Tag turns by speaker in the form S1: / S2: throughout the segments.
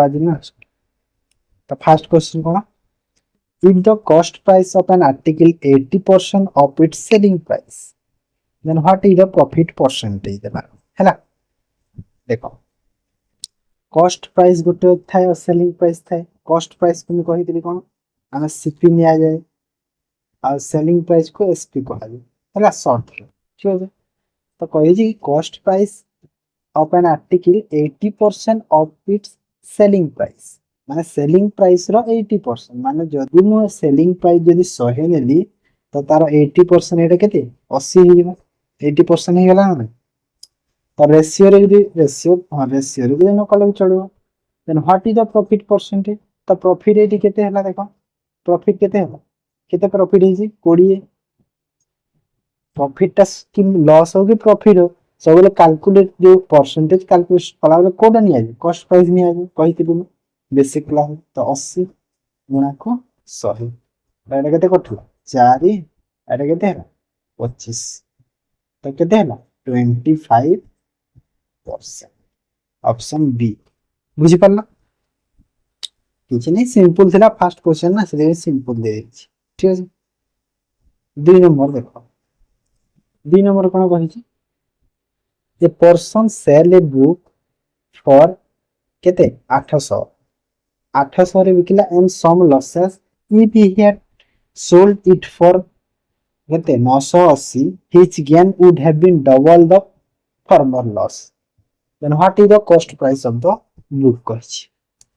S1: आज ना तो फर्स्ट क्वेश्चन कौन if the cost price of an article 80% of its selling price then what is the profit percentage देबार हैला देखो cost price गोटे थाए और सेलिंग प्राइस थाए कॉस्ट प्राइस को मैं कहितली कोन आमे सीपी निया जाए और सेलिंग प्राइस को एसपी कहा जाए हैला शॉर्ट ठीक है तो कहि जी cost price of an article 80% of its selling price माने सेलिंग प्राइस रो 80% माने जदि मो सेलिंग प्राइस जदि 100 नेली तो तार 80% एटा केते 80 हे जिवो 80% हे गला ना तो रेशियो रे जदि रेशियो रे न कले चलबो then what is the profit percentage तो प्रॉफिट एटी केते हला देखो प्रॉफिट केते हला केते प्रॉफिट हे जी 20 प्रॉफिट टा कि लॉस हो कि प्रॉफिट हो सब कैलकुलेट जो परसेंटेज कैलकुलेट कला कोडा निया जी कॉस्ट प्राइस निया जी कहितबो बेसिक क्लास तो 80 गुणा को 100 एटा केते कठला 4 एटा केते है 25 तो केते है 25% ऑप्शन बी बुझी पाला किछ नहीं सिंपल थिला फर्स्ट क्वेश्चन ना से सिंपल दे देछि ठीक है 2 नंबर देखो 2 नंबर कोन कहि a person sell a book for केते 800 800 रे बिकला and some losses if he had sold it for केते 980 his gain would have been double the former loss then what is the cost price of the book कहछि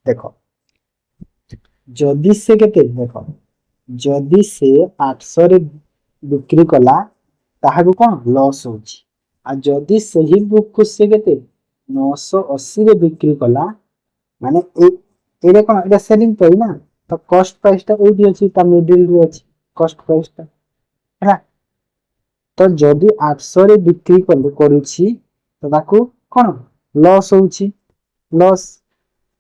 S1: देखो जदि से केते देखो जदि से 800 रे बिक्री कला ताहागु कोन लॉस होछि आ जदि सही बुक को से केते 980 रे बिक्री कला माने एरे कोन एटा सेलिंग प्राइस ना तो कॉस्ट प्राइस ता ओडी अछि ता मिडिल रे अछि कॉस्ट प्राइस ता हैला तो जदि 800 रे बिक्री करूछि तो ताकू कोन लॉस होछि लॉस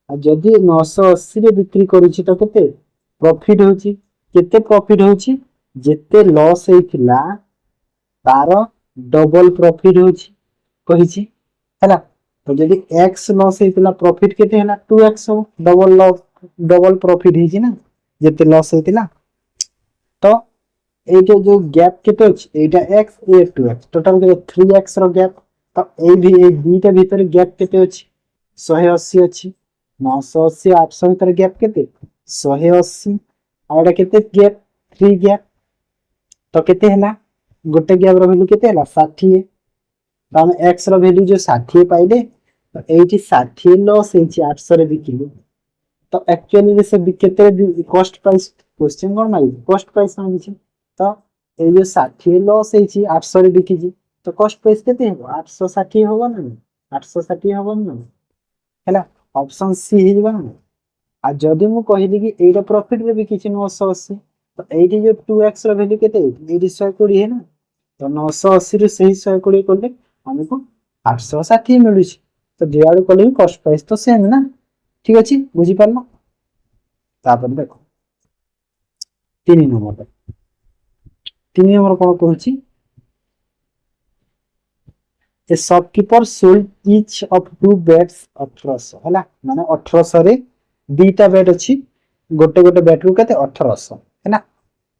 S1: आ जदि 980 रे बिक्री करूछि तो केते प्रॉफिट होछि केते प्रॉफिट होछि जेते लॉस हेतिला तार डबल प्रॉफिट होछि कहिछि हैला तो जदि x लॉस हेतिला प्रॉफिट केते हैला 2x हो डबल प्रॉफिट हिछि ना जेते लॉस हेतिला तो एटा जो गैप केते अछि एटा x ए 2x टोटल के 3x रो गैप तो ए भी ए बीटा भीतर गैप केते अछि 180 अछि 980 800 भीतर गैप केते 180 आ एटा केते गैप 3 गैप तो केते हैला गोटे गैप रो वैल्यू केते हैला 60 तो हम x रो वैल्यू जो 60 पाइले तो एटी 60 लॉस हेछि 800 रे बिकिलु तो एक्चुअली से केते कॉस्ट प्राइस क्वेश्चन कोन माइ कॉस्ट प्राइस माइ छी तो ए जो 60 लॉस हेछि 800 रे बिकिजी तो कॉस्ट प्राइस केते हेबो 860 होबो ना 860 होबो ना हैला ऑप्शन सी हे जबा ना आ जदि मु कहिली कि एटा प्रॉफिट रे बिकिछि 980 तो एटी जो 2x रो वैल्यू केते एटी 120 है ना तो 980 रे सही 120 करले हमको 860 मिलुछि तो दियाडू कले कॉस्ट प्राइस तो सेम ना ठीक अछि बुझी पालो तापर देखो 3 नंबर कोन कहछि a shopkeeper sold each of two beds 1800 हैला माने 1800 रे दीटा बेड अछि गोटे गोटे बेड रु केते 1800 हैना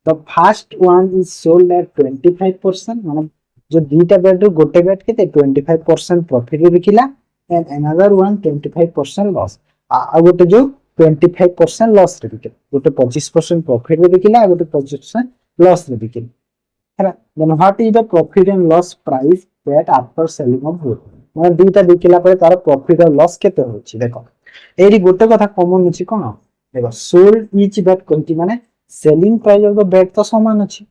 S1: तो first one is sold at 25% माने जो दीटा बेड रु गोटे बेड केते 25% प्रॉफिट रे Bikila and another one 25% loss आ गोटे जो 25% लॉस रे बिकिला गोटे 25% प्रॉफिट रे बिकिला गोटे 25% लॉस रे बिकिला हैना then what is the profit and loss price paid after selling of good माने दीटा बिकिला पर तार प्रॉफिट और लॉस केते होछि देखो एरी गोटे कथा कॉमन अछि कोन देखो सोल्ड ईच बेड कहति माने selling price of the bed तो समान अछि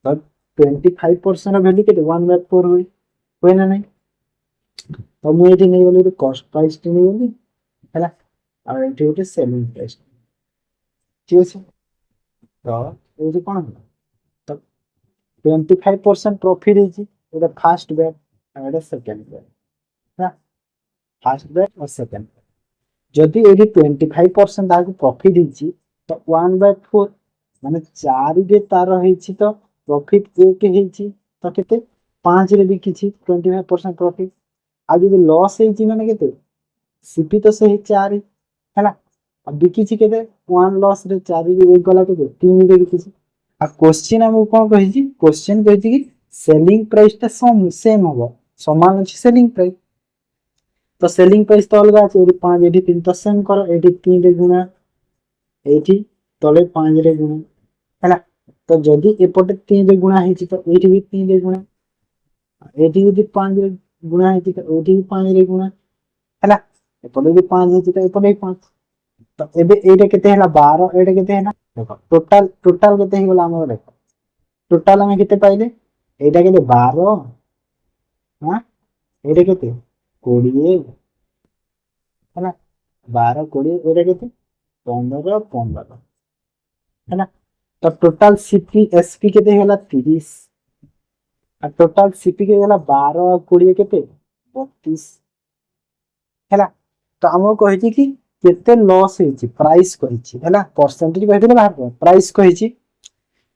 S1: तो 25% वैल्यू केते 1/4 होय ना नहीं तो मु एटी नै बोली कॉस्ट प्राइस टी नै बोली हैला आ एटी होते सेलिंग प्राइस ठीक अछि तो एटी कोन तो 25% प्रॉफिट हिची एटा फर्स्ट बेड आ एटा सेकंड बेड ना फर्स्ट बेड और सेकंड जदि एटी 25% दाग प्रॉफिट हिची तो 1/4 माने 4 रे तार हिची तो प्रॉफिट 1 हिची तो केते 5 रे बिकिछि 25% प्रॉफिट आ जदि लॉस हेछि माने केते सीपी तो सही 4 है बिकी केते 1 लॉस रे 4 रे 1 गला के 3 रे बिकी आ क्वेश्चन हम कोन कहि छी क्वेश्चन कहि छी कि सेलिंग प्राइस ता सेम हो समान अछि सेलिंग प्राइस तो सेलिंग प्राइस तो अलग अछि 5 एठी 3 तो सेम करो एठी 3 रे गुणा एठी तले 5 रे गुणा हैला तो जदी एपटे 3 रे गुणा हेछि तो एठी भी 3 रे गुणा एठी भी 5 रे गुणा हेछि तो एठी भी 5 रे गुणा हैला एपटे भी 5 हेछि तो एपटे भी 5 तो एबे एटा केते हैला 12 एटा केते हैला देखो टोटल केते हे गेला हमर देखो टोटल हम केते पाइले एटा केते 12 हां एटा केते 20 है 12 20 एटा केते 15 15 है तो टोटल सीपी एसपी केते होला 30 आ टोटल सीपी के होला 12 और 20 केते 32 हैला तो हमो कहि कि केते लॉस हेछि प्राइस कहिछि हैला परसेंटेज कहि देले बाहर प्राइस कहिछि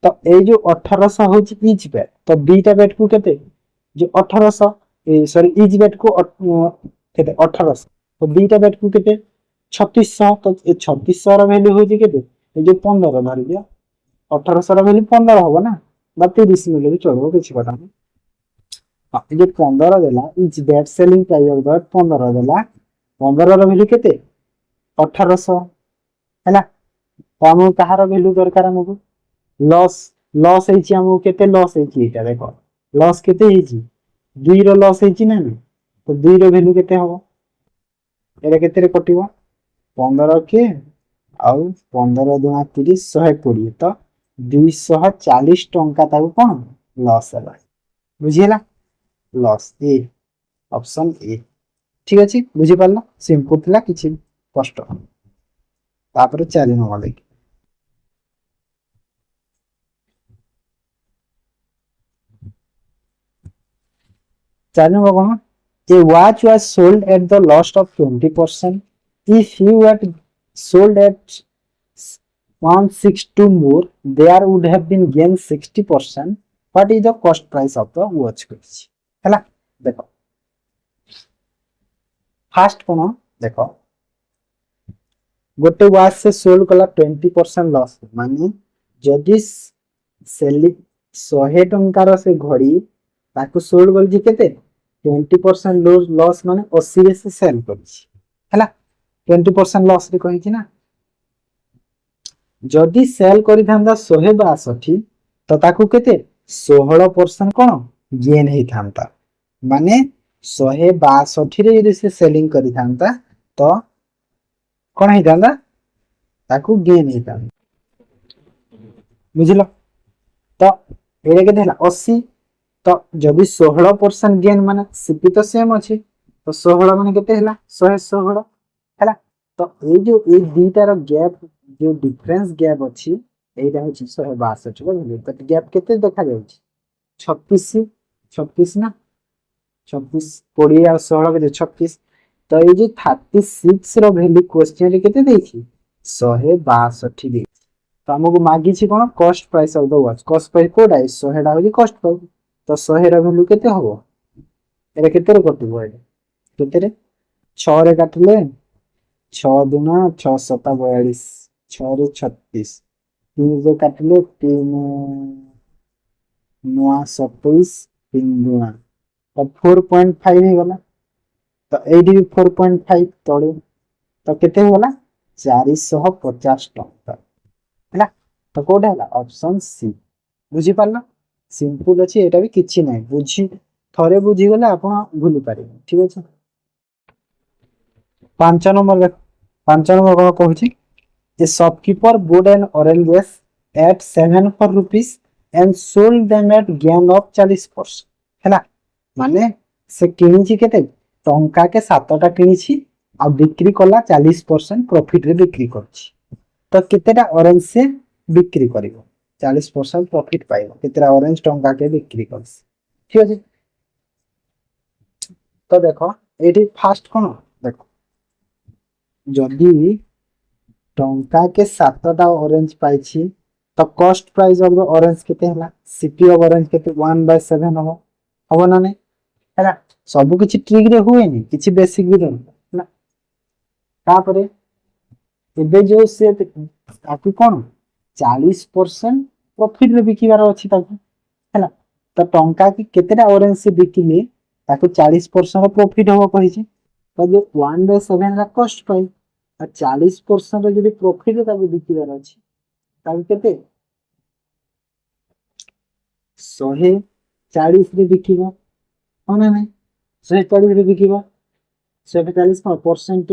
S1: तो ए जो 1800 होछि ईच बेट तो बीटा बेट को केते जो 1800 सॉरी ईच बेट को केते 1800 तो बीटा बेट को केते 3600 तो ए 3600 रो वैल्यू होछि केते ए जो 15 धरि दिया 1800 रो वैल्यू 15 होबो ना बा 30 मिले भी चलबो किछि कथा नहीं हां ए जो 15 देला each bet selling price of that 15 देला 15 रो वैल्यू केते 1800 हैला तो हम कहार वैल्यू दरकार हमको लॉस लॉस हेछि हमको केते लॉस हेछि एटा देखो लॉस केते हेछि 2 रो लॉस हेछि ना तो 2 रो वैल्यू केते होबो एटा केते रे कटिबो 15 के आउ 15 दुना 30 120 तो 240 टंका ताको कोन लॉस हैला बुझियला लॉस ए ऑप्शन ए ठीक अछि बुझि पारला सिंपल थिला किछि कष्ट तापर 4 नंबर देखि 4 number cone a watch was sold at the loss of 20% if you had sold at 162 more there would have been gain 60% what is the cost price of the watch हैला देखो fast कोन देखो गोटे watch से sold कला 20% loss माने जदि selling 100 टंकार से घड़ी ताको सोल्ड कर जी केते 20% लॉस माने 80 रे से सेल करछि हैला 20% लॉस रे कहि छी ना जदि सेल करि थांदा 162 तो ताको केते 16% कोन गेन हे थांता माने 162 रे यदि से सेलिंग करि थांता तो कोन हे थांदा ताको गेन हे थांदा बुझिलो तो एरे केते हला 80 तो जदि 16% गेन माने सीपी तो सेम अछि तो 16 माने केते हला 116 हला तो ए जो ए दीटा रो गैप जो डिफरेंस गैप अछि एटा होछि 162 बुझलिए तो गैप केते देखा जाउ 36 26 ना 26 20 और 16 के 26 तो ए जो 36 रो वैल्यू क्वेश्चन रे केते देछि 162 दे तो हमको मागी छी कोन cost price of the watch cost price कोडा 100 डा होछि कॉस्ट प्राइस तो 100 रो वैल्यू केते होबो एरे केते रे कटिबो एरे केते रे 6 रे काटले 6 दुना 6 7 42 6 रे 36 3 रे काटले 3 9 27 3 दुना तो 4.5 हे गला तो एडी 4.5 तळे तो केते हे गला 450 टंका हैला तो कोडा हैला ऑप्शन सी बुझी पारला सिंपल अछि एटा भी किछि नै बुझी थरे बुझी गले आपण भूली पारे ठीक अछि 5 नंबर 5 नंबर को कहूची a shopkeeper bought and oranges at 7 rupees and sold them at gain of 40% हैला माने से किनिछि केते टंका के 7 टा किनिछि आ बिक्री कला 40% प्रॉफिट रे बिक्री करछि तो केतेटा ऑरेंज से बिक्री करिवो 40% प्रॉफिट पाइबो केतेटा ऑरेंज टंका के बिक्री करछि ठीक अछि तो देखो एठी फास्ट कोन देखो जदी टंका के 7 टा ऑरेंज पाइछि तो cost price of the orange केते हला सीपी ऑफ ऑरेंज केते 1/7 हो ना नै हैला सब किछि ट्रिक रे हुए नि किछि बेसिक भी दन ना तापरे ଏବେ जो से ताकू कौन 40% प्रॉफिट रे बिकिबार अछि ताकू हैला तो टंका की केतेटा ऑरेंज से बिकिले ताकू 40% प्रॉफिट हो कहिछि तो जो 1/7 रा कॉस्ट पाई आ 40% रे जदी प्रॉफिट ताकू बिकिबार अछि ताकू केते 140 रे बिकिबा हो ना नहीं 140 रे बिकिबा 140 कौन परसेंट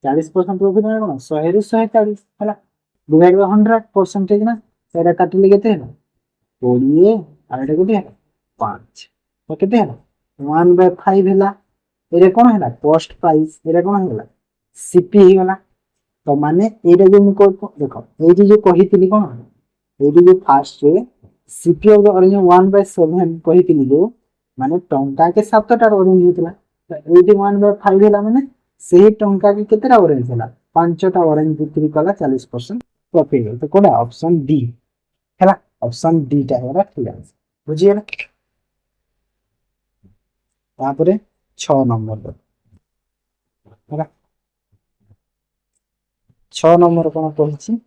S1: 40% प्रॉफिट है कौन 100 रु 140 हैला डिवाइड बाय 100 परसेंटेज ना सेरा काटिले केते है 20 आ एटा केते है 5 तो केते है 1/5 हैला एरे कोन हैला कॉस्ट प्राइस एरे कोन हैला सीपी ही गला तो माने एटा जो मु को देखो ए जो कहितली कोन ए जो फास्ट रे सीपी ऑफ द ऑरेंज 1/7 कहितली जो माने टंका के 7टा ऑरेंज होतला तो 1/5 हैला माने सेही टंका के केतेटा ऑरेंज हैला 5टा ऑरेंज बिक्री कला 40% प्रॉफिट तो कोडा ऑप्शन डी हैला ऑप्शन डी टा होरा ठीक है बुझिए तापरे 6 नंबर हैला 6 नंबर कोन कहछि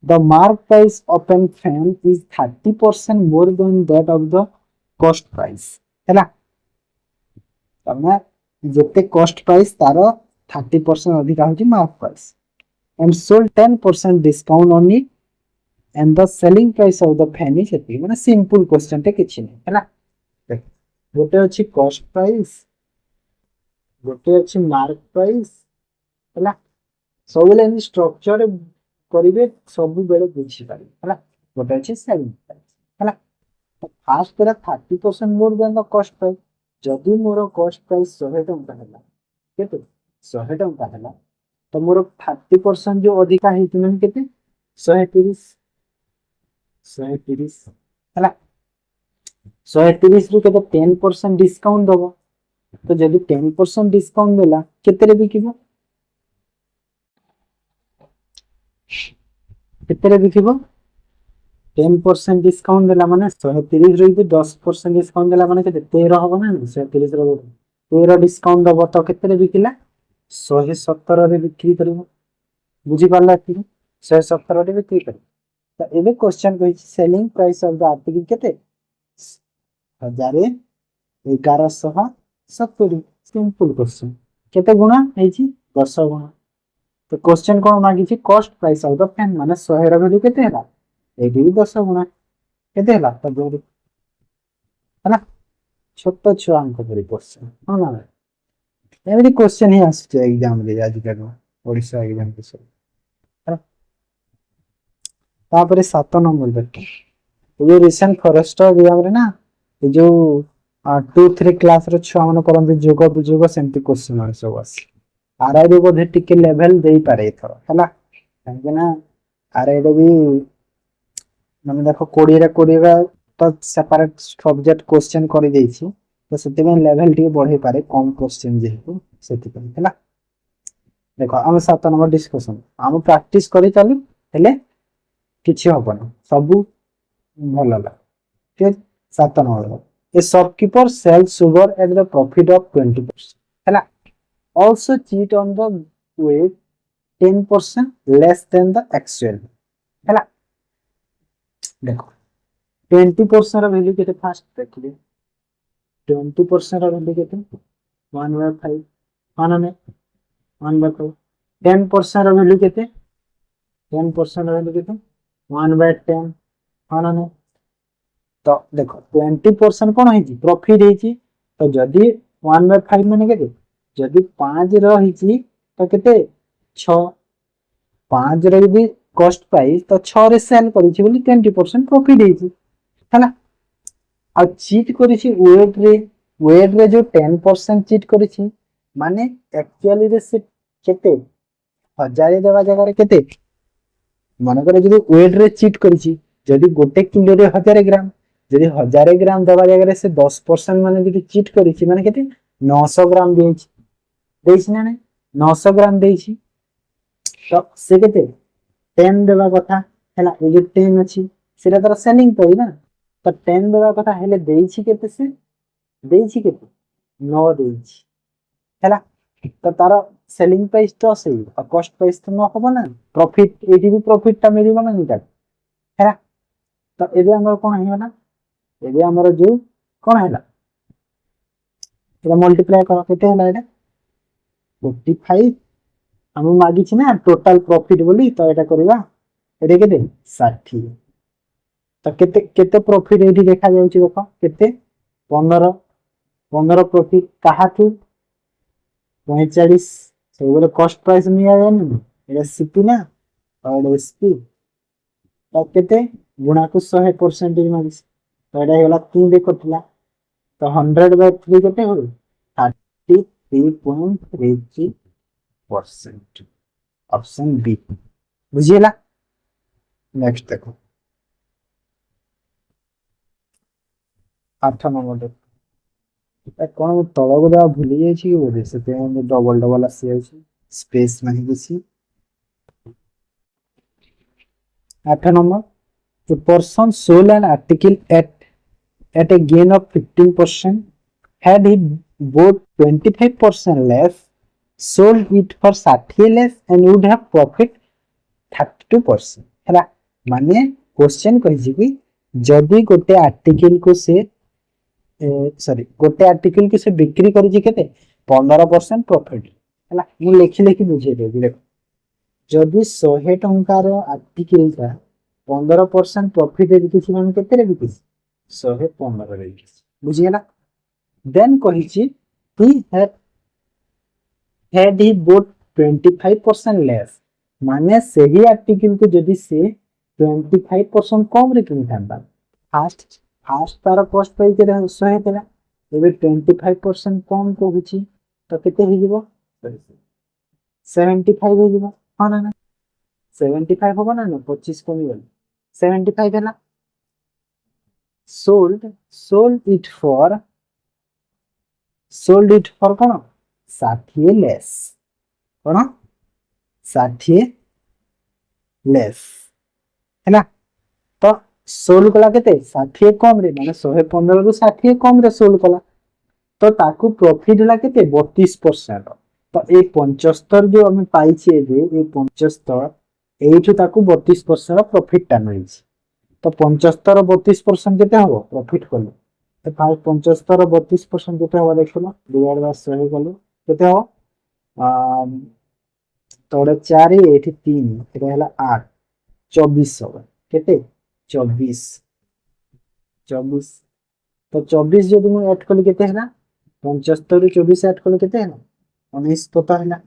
S1: the mark price of an fan is 30% more than that of the cost price हैला तमे जते कॉस्ट प्राइस तारो 30% अधिक होची mark price and sold 10% discount on it and the selling price of the fan is एति माने simple question टे किछि नै हैला देख गोटे अछि कॉस्ट प्राइस गोटे अछि मार्क प्राइस हैला सबले इन स्ट्रक्चर करिवे सब बेले बुझी पारि हैला गोटे अछि सेलिंग प्राइस हैला तो फास्ट करा 30% more than the cost price जदि मोर कॉस्ट प्राइस 100 टंका हैला केते 100 टंका हैला तो मोर 30% जो अधिका हेति मन केते 130 हैला 130 रु केते 10% डिस्काउंट दबो तो जदि 10% डिस्काउंट देला केते रे बिकिबो केते रे बिकिबो 10% डिस्काउंट देला माने 130 रु 10% डिस्काउंट देला माने केते 13 होबो ना 130 रो 13 डिस्काउंट दबो तो केते रे बिकिला 117 रे बिक्री करबो बुझी पाला कि 117 रे बिक्री कर तो एबे क्वेश्चन कहि selling price of the article केते 1170 सिंपल क्वेश्चन केते गुणा हेची 10 गुणा तो क्वेश्चन कोन मागी छी cost price of the fan माने 100 रा वैल्यू केते हैला एडी 10 गुणा केते हैला तो जोर हैला छोट छुआ अंक करी क्वेश्चन हां ना एवरी क्वेश्चन ही आसे एग्जाम रे आज का ओडिसा एग्जाम के सब हैला तापरे 7 नंबर देखो ये रिसेंट फॉरेस्ट एग्जाम रे ना ये जो 2 3 क्लास रे छुआ मन करन जोग बुझोग सेंटी क्वेश्चन आ सब आसी आरआई बोधे टिके लेवल दे पारे थरो हैला काहे ना आरआई भी माने देखो 20 रे 20 रा तो सेपरेट सब्जेक्ट क्वेश्चन करि देई छी तो सेते में लेवल टिके बढ़े पारे कम क्वेश्चन जेहेतु सेति पर हैला देखो हम 7 नंबर डिस्कशन हम प्रैक्टिस करि चलु हेले किछि होबन सब भल ला ठीक 7 नंबर ए shopkeeper sells sugar at the profit of 20% हैला also cheat on the weight 10% less than the actual हैला देखो 20% रा वैल्यू केते फास्ट देखिले 20% रा वैल्यू केते 1/5 माने ने 1/5 10% रा वैल्यू केते 10% रा वैल्यू केते 1/10 माने ने तो देखो 20% कोन है प्रॉफिट है तो जदी 1/5 माने केते जदि 5 रही तो केते 6 5 रे भी कॉस्ट प्राइस तो 6 रे सेल करिछि बोली 20% प्रॉफिट हेछि हैला आ चीट करिछि वेट रे जो 10% चीट करिछि माने एक्चुअली रे से केते 1000 देवा जगह रे केते मन करे जदि वेट रे चीट करिछि जदि गोटे किलो रे 1000 ग्राम जदि 1000 ग्राम देवा जगह रे से 10% माने जदि चीट करिछि माने केते 900 ग्राम देछि देछि ना 900 ग्राम देछि तो से केते 10 देवा कथा हैला ए जे 10 अछि सेरा तर सेलिंग पई ना तो 10 देवा कथा हेले देछि केते से देछि केते 9 देछि हैला तो तार सेलिंग प्राइस तो सही और कॉस्ट प्राइस तो न होबो ना प्रॉफिट एटी भी प्रॉफिट ता मिलिबो ना निका है तो एबे हमर कोन हेला एबे हमर जो कोन हेला एटा मल्टीप्लाई कर केते होला एटा 45 हम मागी छी ना टोटल प्रॉफिट बोली तो एटा करबा एटा केते 60 तो केते केते प्रॉफिट एठी देखा जाउची देखो केते 15 15 प्रॉफिट काहाकू 45 से बोले कॉस्ट प्राइस नहीं आया ना एटा सीपी ना और एसपी तो केते गुणा को 100% मागी तो एटा होला 3 दे कटला तो 100/3 केते हो 33.33% ऑप्शन बी बुझिएला नेक्स्ट देखो 8 नंबर देखो कौन तलक देवा भूली जाइए कि बोले से डबल डबल आसी जाउची स्पेस नहीं किसी 8 number a person sold an article at a gain of 15% had he bought 25% less sold it for 60 less and would have profit 32% हैला माने क्वेश्चन कहि कि जदि गोटे आर्टिकल को से सॉरी गोटे आर्टिकल को से बिक्री करि जे केते 15% प्रॉफिट हैला मु लेखि लेखि बुझे देबी देखो जदि 100 टंकार आर्टिकल का 15% प्रॉफिट रे बिकिछि माने केते रे बिकिछि 115 रे बिकिछि बुझिएला then कहिछि he had he bought 25% less माने सही आर्टिकल को जदि से 25% कम रे किनि थांबा फास्ट तार कॉस्ट प्राइस के 100 तेला एबे 25% कम कहिछि तो केते हे जिवो 75 हे जिवो हां ना 75 होबो ना 25 कमी गल 75 हैला sold it for cone 60 less cone 60 less हैला तो सोल्ड कला केते 60 कम रे माने 115 रु 60 कम रे सोल्ड कला तो ताकू प्रॉफिट हला केते 32% तो ए 75 जो हम पाई छे जे ए 75 एठु ताकू 32% प्रॉफिट टा मिल तो 75 32% केते हबो प्रॉफिट कलो तो फास्ट 75 32% केते हबो देखलो डिवाइड बाय 100 कलो केते हो तोड़े 4 एठी 3 एटा हला 8 24 हबो केते 24 24 तो 24 जो तुम ऐड कली केते हला 75 रु 24 ऐड कलो केते हला 19 पता हला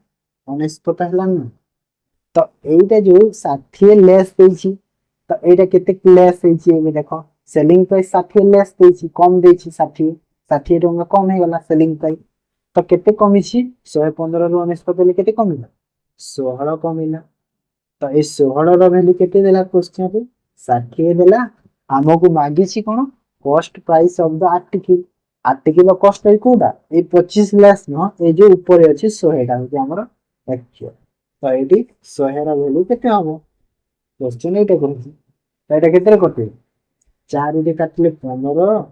S1: 19 पता हला न तो एटा जो 60 लेस देछि तो एटा केते लेस देछि एबे देखो सेलिंग प्राइस 60 लेस देछि कम देछि 60 60 टका कम हे गला सेलिंग प्राइस तो केते कमी छी 115 रु 19 पता केते कमिला 16 कमिला तो ए 16 रो वैल्यू केते देला क्वेश्चन पे 60 देला हमको मागी छी कोन cost price of the article cost price कोडा ए 25 लेस न ए जो ऊपर अछि 100 टा होती हमर एक्चुअल तो एटी 100 रा वैल्यू केते हबो क्वेश्चन एटा कहछि तो एटा केते कटे 4 रे काटले 15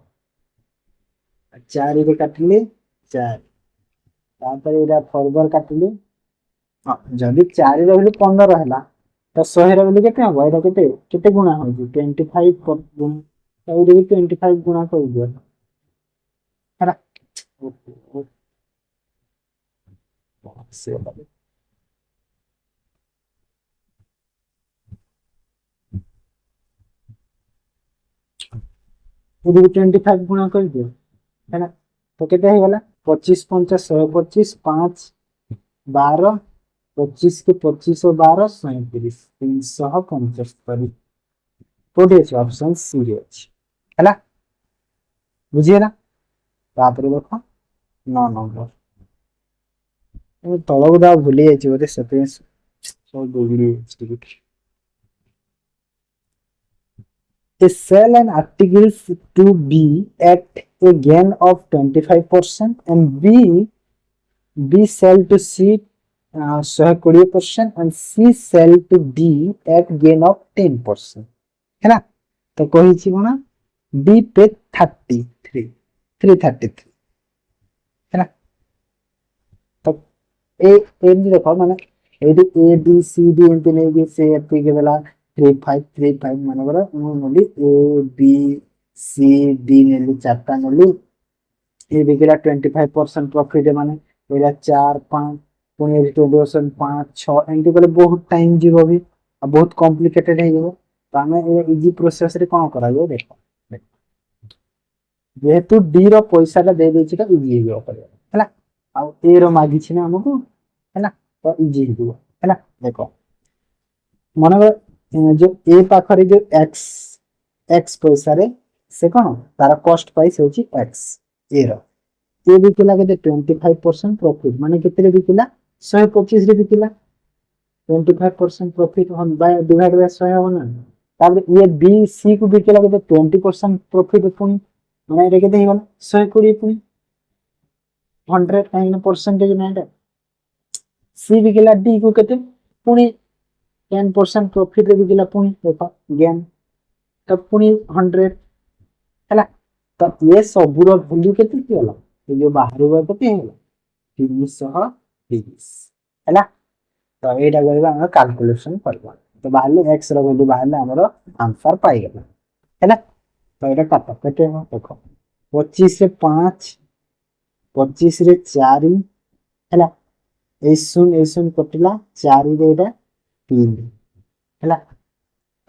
S1: 4 रे काटले 4 तापर एटा फॉरवर्ड काटले हां जदी 4 रे वैल्यू 15 हला तो 100 रा वैल्यू केते हबो एटा केते केते गुणा होजी 25 गुणा तो एटा 25 गुणा कर दियो हरा से ये 25 गुणा कर दियो है ना तो केते हे गला 25 50 125 5 12 25 के 25 और 12 37 375 कोडी अछि ऑप्शन सी रे अछि हैला बुझिए ना तापर देखो 9 नंबर ए तलक दा भूली जाइछ बोले सेते सब Dogri stick they sell an articles to B at a gain of 25% and B sell to C 120% and C sell to D at gain of 10% है ना तो कही छी कोना B पे 33 333 है ना तो ए एमती देखो माने एडी ए बी सी डी एमती नहीं कि से एपी के देला 3535 माने बरा मु नली ए बी सी डी नेली चारटा नली ये बिकला 25% प्रॉफिट माने एला 4 5 पुनी 20% 5 6 एमती बोले बहुत टाइम जीवो भी आ बहुत कॉम्प्लिकेटेड है जीवो तो हमें ये इजी प्रोसेस रे कोन करा जो देखो जेहेतु डी रो पैसा टा दे देछि त इजी हो करे हैला आ ए रो मागी छी ना हमको हैला तो इजी हो हैला देखो माने जो ए पाखरे जो x x पैसा रे से कोन तार कॉस्ट प्राइस होछि x ए रो ए बिकला के 25% प्रॉफिट माने केते बिकला 125 रे बिकला 25% प्रॉफिट हम बाय डिवाइड बाय 100 हो ना ताबे ये बी सी को बिकला के 20% प्रॉफिट पुनी माने रे केते हिगला 120 पुनी 100 काइन परसेंटेज ना सी बिकला डी को केते पुनी 10% प्रॉफिट रे बिकला पुनी देखो गेन तब पुनी 100 हैला तो ये सबुर वैल्यू केते किला ये जो बाहर हुआ केते हैला 320 हैला तो एटा करबा हम कैलकुलेशन करबा तो बाहर x रो वैल्यू बाहर हमरो आंसर पाई गेला हैला तो एटा काटा केते हो देखो 25 से 5 25 रे 4 हैला ए सुन कटिला 4 रे एटा 3 हैला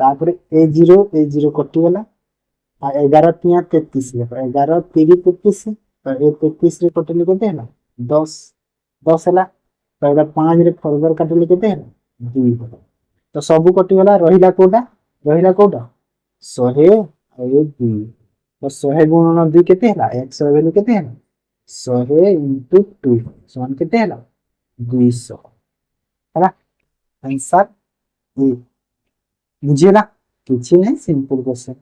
S1: तापर ए0 कटि गेला आ 11 तिया 33 ले 11 3 33 तो ए 33 रे कटले केते हैला 10 10 हैला तो एटा 5 रे फर्दर काटले केते हैला 2 तो सब कटि गेला रहिला कोटा 100 आ ए 2 तो 100 गुणन 2 केते हैला x रो वैल्यू केते हैला 100 * 2 समान केते हैला 200 हैला आंसर ए बुझिला किछि नै सिंपल क्वेश्चन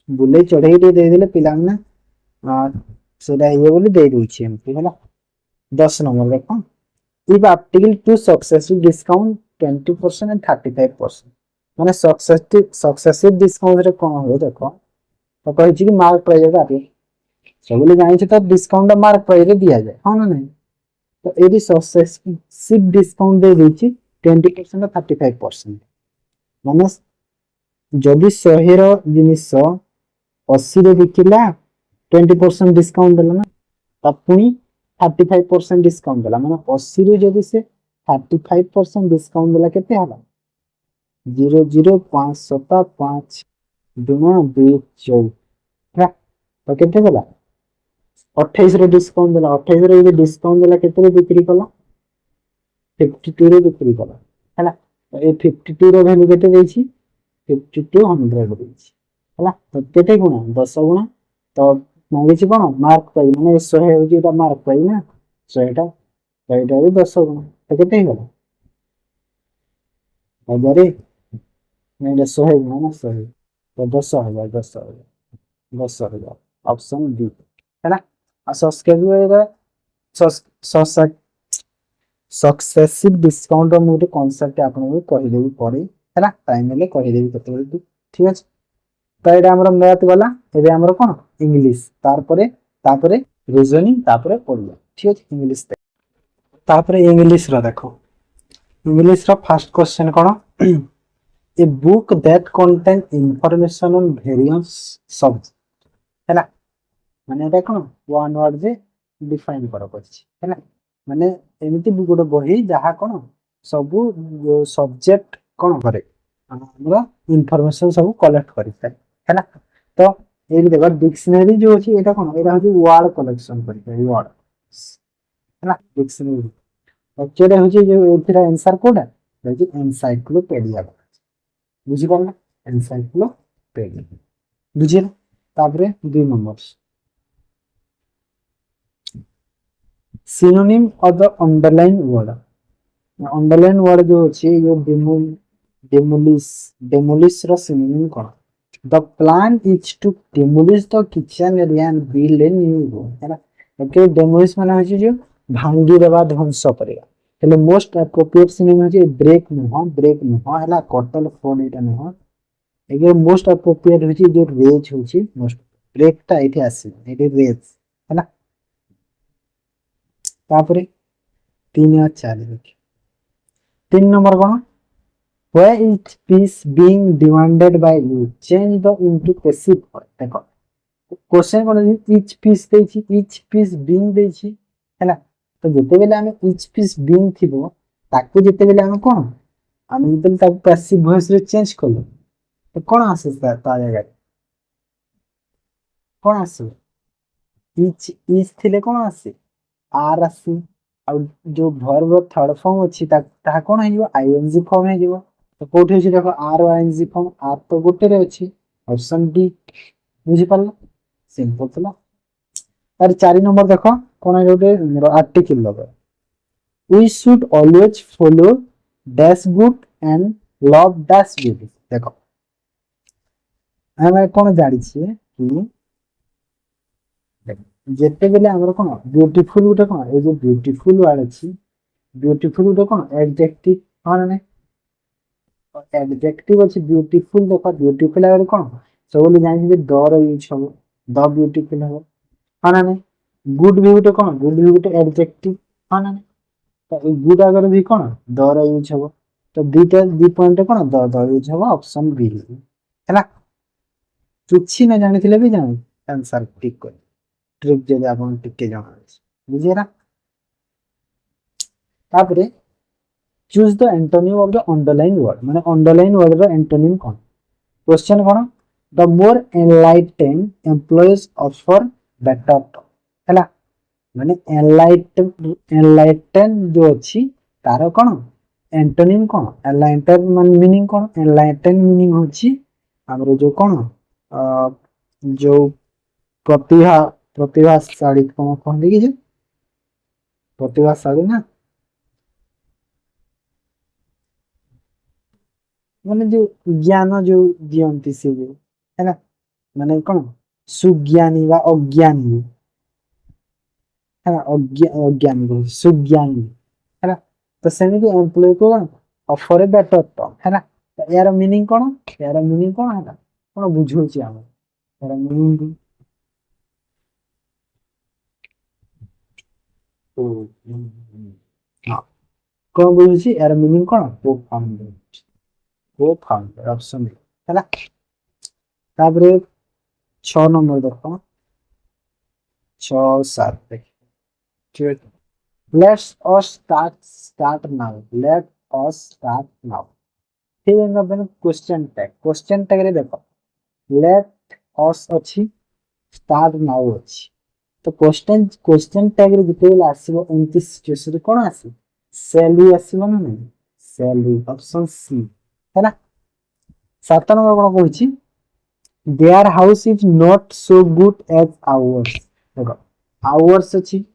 S1: बुले चढ़ाई दे देले पिला ना सेटा ये बोली दे दूची एमती हैला 10 नंबर देखो if applicable to successive discount 20% and 35% माने सक्सेसिव डिस्काउंट रे कोन हो देखो तो कहै छी कि मार्क प्राइस रे आबे सबले जानि छ तो डिस्काउंट मार्क प्राइस रे दिया जाय हां ना नहीं तो एडी सक्सेसिव डिस्काउंट दे देछि 20% और 35% माने जदि 100 रो जिनिस 80 रे बिकिला 20% डिस्काउंट देला ना तब पुनी 35% डिस्काउंट देला माने 80 रे जदि से 35% डिस्काउंट देला केते होला 005 7 5 2 2 4 तो केते देला 28 रे डिस्काउंट देला 28 रे डिस्काउंट देला केते रे बिक्री कला 52 रे बिक्री कला हैला तो ए 52 रो वैल्यू केते देछि 52 100 देछि हैला तो केते गुणा 10 गुणा तो मांगे छी कोन मार्क पाई माने 100 हो जेटा मार्क पाई ना 100 टा तो एटा भी 10 गुणा तो केते हो गला नहीं 100 गुणा ना 100 तो 10 हो गया 10 हो गया ऑप्शन डी हैला आ सक्सेसिव डिस्काउंट रो मोटे कांसेप्ट आपन को कहि देबी पड़े हैला टाइम ले कहि देबी कते बेले ठीक अछि तो एटा हमर मैथ वाला एबे हमर कोन इंग्लिश तारपरे रीजनिंग तारपरे ओडिया ठीक अछि इंग्लिश तारपरे इंग्लिश रो देखो इंग्लिश रो फर्स्ट क्वेश्चन कोन a book that contain information on various subject हैला माने एटा कोन वन वर्ड जे डिफाइन करो पछि हैला माने एमिति गुड बही जहा कोन सब सब्जेक्ट कोन करे हमरा इंफॉर्मेशन सब कलेक्ट करि हैला तो ए देखो डिक्शनरी जो अछि एटा कोन एटा होछि वर्ड कलेक्शन करि वर्ड हैला डिक्शनरी एक्चुअली होछि जो एथिरा आंसर कोडा होछि एनसाइक्लोपीडिया बुझि पड़ला एनसाइक्लोपीडिया बुझिला तापरे 2 numbers synonym of the underlined word जो अछि यो demolish रो synonym कोन the plan is to demolish the kitchen area and build a new room हैला ओके demolish माने होछि जो भांगी देबा ध्वंस करेगा हेले मोस्ट एप्रोप्रिएट synonym होछि ब्रेक नो हैला कटल फोन एटा नो एगे मोस्ट एप्रोप्रिएट होछि जो रेज होछि मोस्ट ब्रेक ता एठी आसी एठी रेज हैला तापरे तीन और चार देखिए। 3 नंबर कौन, where each piece being demanded by you change the into passive voice। देखो क्वेश्चन कौन है, each piece ଦେଇଛି, each piece being ଦେଇଛି ହେଲା। ତ ଯେତେବେଳେ ଆମେ each piece being ଥିବ ତାକୁ ଯେତେବେଳେ ଆମେ କଣ, ଆମେ ଯେତେବେଳେ ତାକୁ passive voice ରେ ଚେଞ୍ଜ କଲୁ ତ କଣ ଆସେ ତା ଜାଗାରେ, କଣ ଆସିବ, each ଥିଲେ କଣ ଆସେ, r ଆସେ। ଆଉ ଯୋଉ verb ର ଥର୍ଡ ଫର୍ମ ଅଛି ତାହା କଣ ହେଇଯିବ, ing ଫର୍ମ ହେଇଯିବ। तो कोठी अछि देखो आर आईएनजी फॉर्म, आर तो गोटे रे अछि, ऑप्शन डी। बुझि पालो, सिंपल थला। तार 4 नंबर देखो कोन है गोटे आर्टिकल लगे, we should always follow dash good and love dash beauty. देखो हम कोन जानि छी कि जेते बेले हमर कोन ब्यूटीफुल गोटे कोन, ए जो ब्यूटीफुल वर्ड अछि, ब्यूटीफुल गोटे कोन एडजेक्टिव हां नै, एडजेक्टिव अछि ब्यूटीफुल। देखो ब्यूटीफुल आगे कौन सब लोग जानी द रो यूज हो, द ब्यूटीफुल हो हाँ ना नहीं। गुड भी गोटे कौन, गुड भी गोटे एडजेक्टिव हाँ ना नहीं। तो गुड आगे भी कौन द रो यूज हो, तो दुईटा दी पॉइंट कौन द यूज हो, ऑप्शन बी है। किछि न जानी थिले भी जानी आंसर ठीक कर, ट्रिक जदि आपन टिके जाना बुझिए ना। तापरे choose the antonym of the underline word, माने अंडरलाइन वर्ड रो एंटोनिम कौन। क्वेश्चन कौन, the more enlighten employees offer better top हैला। माने एनलाइटेन जो अछि तार कौन एंटोनिम कौन, एनलाइटेन मीनिंग कौन, एनलाइटेन मीनिंग होछि हमरो जो कौन जो प्रतिभा, प्रतिभाशाली कौन कहले कि जे प्रतिभाशाली ना, माने जो ज्ञान जो दियंती से जो है ना, माने कौन सुज्ञानी वा अज्ञानी है ना, अज्ञानी को सुज्ञानी है ना। तो सेମିତି एम्प्लॉय को कौन ऑफर ए बेटर टर्म है ना। तो यार मीनिंग कौन, यार मीनिंग कौन है ना, कौन बुझौछि हम यार मीनिंग तो हां कौन बुझौछि यार मीनिंग कौन, प्रोफाउंड, प्रोफाउंड ऑप्शन है ना। तापरे 6 नंबर देखो, 6 7 देख ठीक है। Let's us start now. Let us start now. ठीक है ना, मैंने क्वेश्चन टैग रे देखो let us अच्छी start now अच्छी। तो क्वेश्चन टैग रे जिते बेला आसीबो एंती सिचुएशन रे कोन आसी, shall we आसीबो ना नहीं, shall we ऑप्शन सी है ना। 7 नंबर कोन कहूची, their house is not so good as ours। देखो ours अच्छी,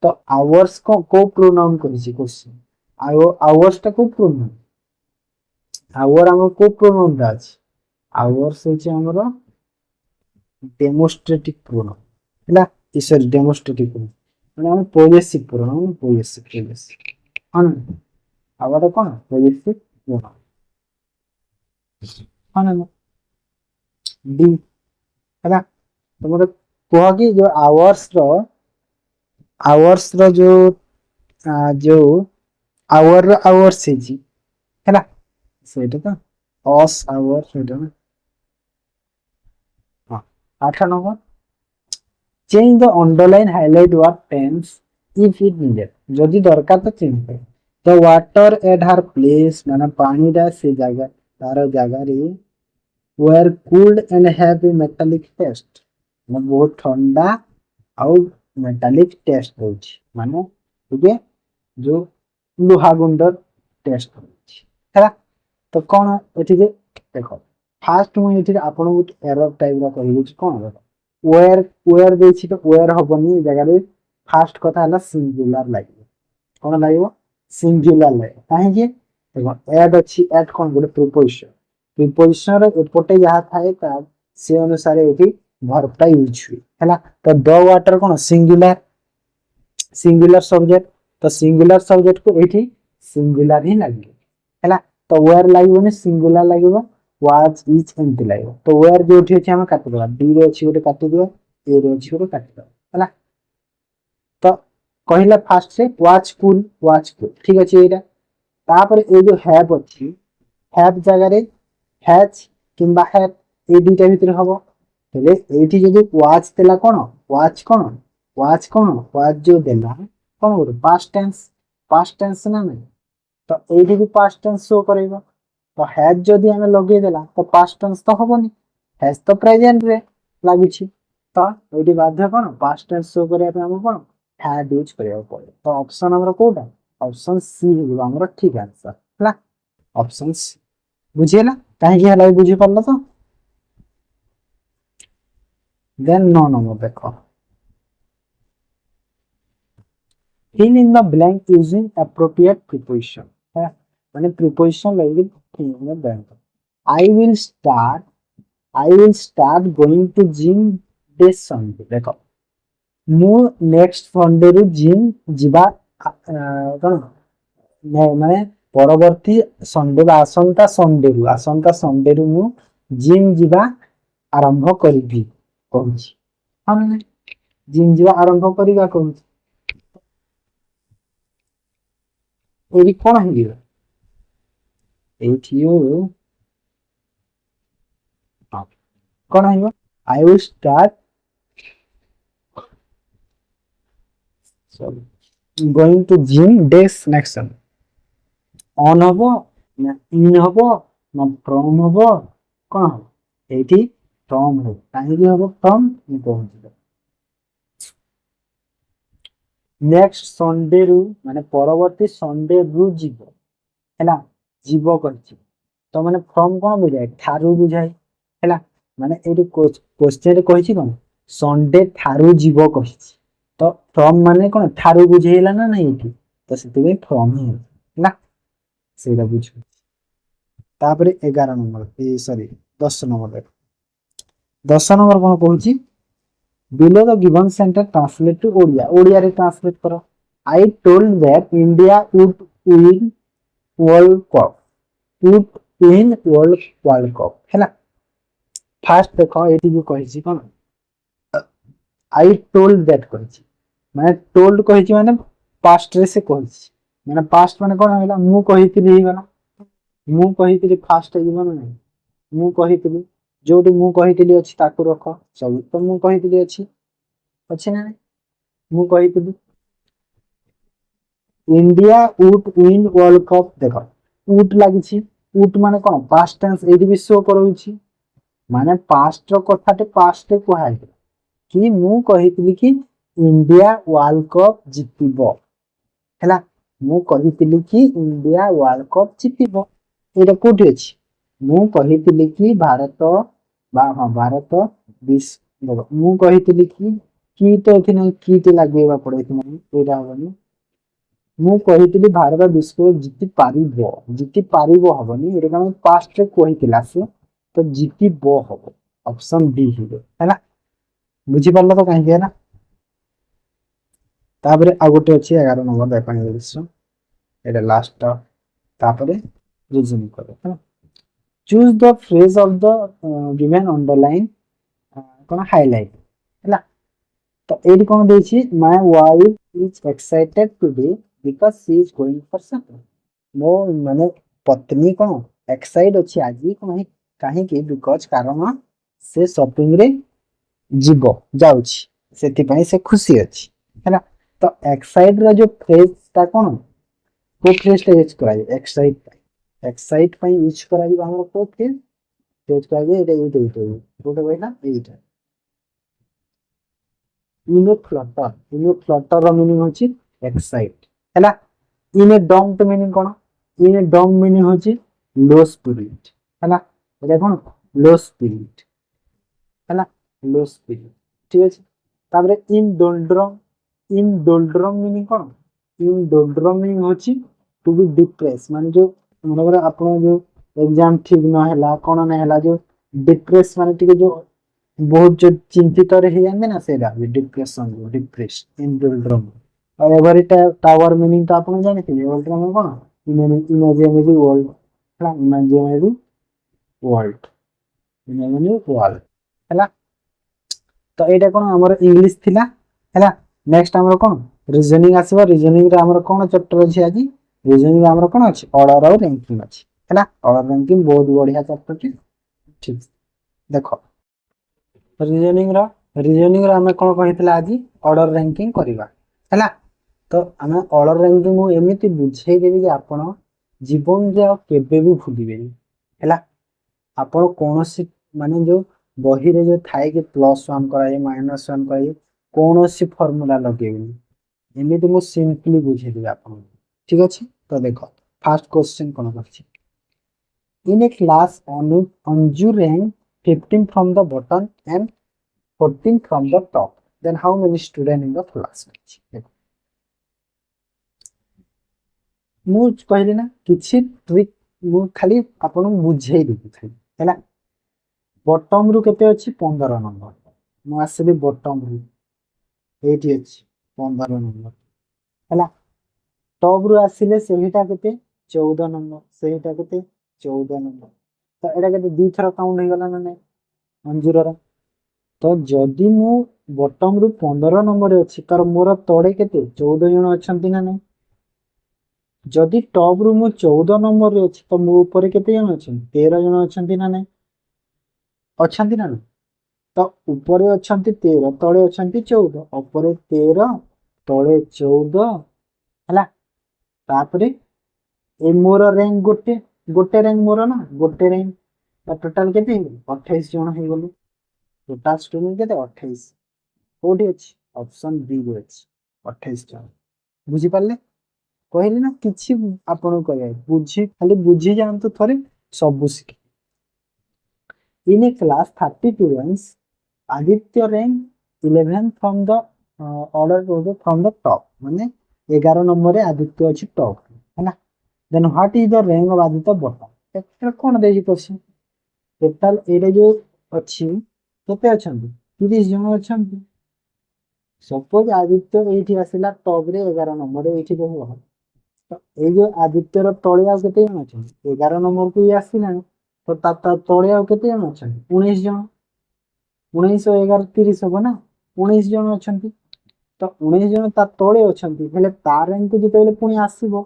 S1: तो आवर्स को प्रोनाउन करिछि क्वेश्चन, आवर्स टा को प्रोनाउन, आवर हम को प्रोनाउन दा अछि, आवर्स होछि हमरो डेमोस्ट्रेटिव प्रोनाउन हैला। सॉरी डेमोस्ट्रेटिव प्रोनाउन माने हम पॉजेसिव प्रोनाउन, पॉजेसिव हां आवर कोन पॉजेसिव प्रोनाउन हां ना डी हैला। तो मतलब कह कि जो आवर्स रो जो आवर्स है जी हैला, सेटा तो ऑस आवर सेटा ना। हां 8 number, change the underline highlight word tense if it needed, जदि दरकार तो चेंज कर। The water at her place माने पानी दा से जगह तार जगह रे were cooled and have a metallic taste, माने बहुत ठंडा आउ मेटालिक टेस्ट होछि, माने ठीक जो लुहा गुंडर टेस्ट होछि हैला। तो कोन एठी जे देखो फास्ट मु एठी आपन गुट एरर टाइप रा कहि छि कोन देखो वेयर देछि तो वेयर हबनी जगह रे फास्ट कथा हला सिंगुलर लागिबो, कोन लागिबो सिंगुलर लागिबो काहे जे देखो ऐड अछि, ऐड कोन गुट प्रीपोजिशन, प्रीपोजिशन रे एपोटे जहा थाए ता से अनुसार एठी वर्ब यूज हुई हैला। तो द वाटर कोन सिंगुलर, सिंगुलर सब्जेक्ट, तो सिंगुलर सब्जेक्ट को एठी सिंगुलर ही लागिबो हैला। तो वेयर लागिबो सिंगुलर लागिबो, वाज इज एंटी लागिबो। तो वेयर जो एठी अछि हम काटि देबा, डी रे अछि गोटे काटि दियो, ए रे अछि गोटे काटि देबा हैला। तो कहला फास्ट से वाच कुल ठीक अछि एटा तापर ए जो हैव अछि हैव जगह रे हैज किंबा हैव ए दुटा भितर हबो तले एठी जदी वाच देला कोन वाच जो देला कोन हो पास्ट टेंस ना नहीं तो एठी भी पास्ट टेंस शो करेगा तो हैज जदी हमें लगे देला तो पास्ट टेंस तो हबोनी हैज तो प्रेजेंट रे लागुछि तो एठी बाध्य कोन पास्ट टेंस शो करिया पे हम कोन हैड यूज करिया पड़े तो ऑप्शन हमरा कोटा ऑप्शन सी हो हमरा ठीक आंसर हला ऑप्शन सी बुझियला काहे कि हला बुझि पड़ला तो देन नो नंबर देखो fill in the blank using appropriate preposition है माने preposition लगे fill in the blank I will start going to gym this Sunday देखो मु नेक्स्ट संडे रु जिम जिबा कोन माने परवर्ती संडे बा आसंता संडे रु मु जिम जिबा आरंभ करिबी कहूची हम जिम जिबा आरंभ करिबा कहूची एरी कोन हियो एथियो कोन हियो I will start going to gym days next time on हबो ना इन हबो ना from हबो कोन हबो एठी from हो काहे कि हबो from नि कहूची नेक्स्ट संडे रु माने परवर्ती संडे रु जीवो हैला जीवो करछि तो माने फ्रॉम कोन बुझाय थारु बुझाय हैला माने एटु क्वेश्चन रे कहिछि कोन संडे थारु जीवो कहिछि तो फ्रॉम माने कोन थारु बुझेला ना नहीं एठी तो सेति फ्रॉम ही हैला सेला बुझु तापरे 11 नंबर ए सॉरी 10 नंबर देखो 10 नंबर कोन कहूछि below the given sentence translate to odia re translate karo I told that India would win world cup हैला फास्ट देखो एटी भी कहिछि कोन I told that कहिछि माने told कहिछि माने पास्ट रे से कहिछि माने पास्ट माने कोन होला मु कहितिली ही गला मु कहितिली फास्ट हे जीवन नै मु कहितिली जोडी मु कहितिली अछि ताकू रखो सब तो मु कहितिली अछि ना मु कहितिली India would win world cup देखो वुड लागिछि वुड माने कोन पास्ट टेंस एडी भी शो करूछि माने पास्ट रो कथाटे पास्ट रे कोहाय कि मु कहितिली कि इंडिया वर्ल्ड कप जितिबो हैला मु कहितिली कि इंडिया वर्ल्ड कप जितिबो एटा कोठी अछि मु कहितिली कि भारत भारत विश्व मु कहितिली कि तो एथि नै कि ते लागेबा पड़े एथि नै एटा हबनी मु कहितिली भारत विश्व जिति पारिबो हबनी एटा हम पास्ट रे कहितिला से तो जितिबो हबो ऑप्शन बी हिबो हैला बुझि पड़ला तो काहे ना तापरे आ गोटे अछि 11 नंबर देखनि दिसो एटा लास्ट तापरे रीजन करो हैला choose the phrase of the given underline cone highlight हैला तो एडी कोन देछि my wife is excited today because she is going for shopping मो माने पत्नी कोन एक्साइट अछि आजी कोन काहे कि बिकॉज़ कारण से शॉपिंग रे जीवो जाउछि सेति पई से खुशी अछि हैला तो एक्साइट रो जो फ्रेज ता कोन को फ्रेज ता यूज कराई एक्साइट पई यूज कराई हमर को फ्रेज यूज कराई एटा गोटे कहला एटा इन फ्लटर रो मीनिंग होछि एक्साइट हैला इन डोंट मीनिंग कोन इन डोंट मीनिंग होछि लो स्पिरिट हैला एटा कोन लो स्पिरिट हैला लो स्पिरिट ठीक अछि ताबरे इन डोल्ड्रम मीनिंग कोन इन डोल्ड्रम मीनिंग होछि टू बी डिप्रेस माने जो मनोबर आपण जो एग्जाम ठीक न हैला कोन न हैला जो डिप्रेस माने टिके जो बहुत जो चिंतित रहि जांदे ना सेरा डिप्रेशन डिप्रेस इन डोल्ड्रम और एवरी टावर मीनिंग तो आपण जानि थिबे डोल्ड्रम कोन इमेजिनरी वर्ल्ड हैला इमेजिनरी वर्ल्ड हैला तो एटा कोन हमर इंग्लिश थिला हैला नेक्स्ट हमर कोन रीजनिंग आसबो रीजनिंग रे हमर कोन चैप्टर अछि आज रीजनिंग रे हमर कोन अछि ऑर्डर और रैंकिंग अछि हैला ऑर्डर रैंकिंग बहुत बढ़िया चैप्टर छी ठीक देखो रीजनिंग रो हमें कोन कहितला आज ऑर्डर रैंकिंग करबा हैला तो हमें ऑर्डर रैंकिंग मु एमिति बुझाई देबी जे आपण जीवन जे केबे भी भूलिबेनी हैला आपण कोनोसी माने जो बही रे जो थाए कि +1 कराई -1 कराई कोनोसी फार्मूला लगेबेनी एमिति मु सिंपली बुझाई देबी आपण ठीक अछि तो देखो फर्स्ट क्वेश्चन कोन अछि इन a class Anju rank 15 from the bottom and 14 from the top then how many students in the class मु कहली ना किछि ट्रिक मु खाली आपन बुझाई देबी खाली हैला बॉटम रु केते अछि 15 नंबर मु आसली बॉटम रु एटी अछि 15 नंबर हैला टॉप रु आसिले सेहिटा केते 14 नंबर सेहिटा केते 14 नंबर तो एटा केते दी थरा काउंट हो गला ना नै अंजुर तो जदि मु बॉटम रु 15 नंबर अछि तर मोर तळे केते 14 जण अछंती ना नै जदि टॉप रु मु 14 नंबर रे अछि तो मो ऊपर केते जण अछंती 13 जण अछंती ना नै अछंती ना तो ऊपर अछंती 13 तळे अछंती 14 ऊपर 13 तळे 14 हला तापरे ए मोर रैंक गोटे गोटे रैंक मोर ना गोटे रैंक टोटल केते 28 जण हे गेलु टोटल स्टूडेंट केते 28 कोठी अछि ऑप्शन बी रे अछि 28 जण बुझी पाले कहली ना किछि आपण कहै बुझी खाली बुझी जानतो थरे सब सिख in a class 32 ranks Aditya rank 11 from the order from the top माने 11 नंबर रे आदित्य अछि टॉप हैना then what is the rank of Aditya bottom एटा कोन देजी क्वेश्चन टोटल एरे जो अछि केते अछंती 30 जण अछंती सपोज आदित्य एठी आसिला टॉप रे 11 नंबर रे एठी देहो तो ए जो आदित्य रो तळे आ केते जण अछंती 11 नंबर को आसिला तो ता तळे आ केते जण अछंती 19 जण 19 11 30 हो ना 19 जण अछंती तो 19 जण ता तळे अछंती हेले ता रैंक जेते बेले पुनी आसीबो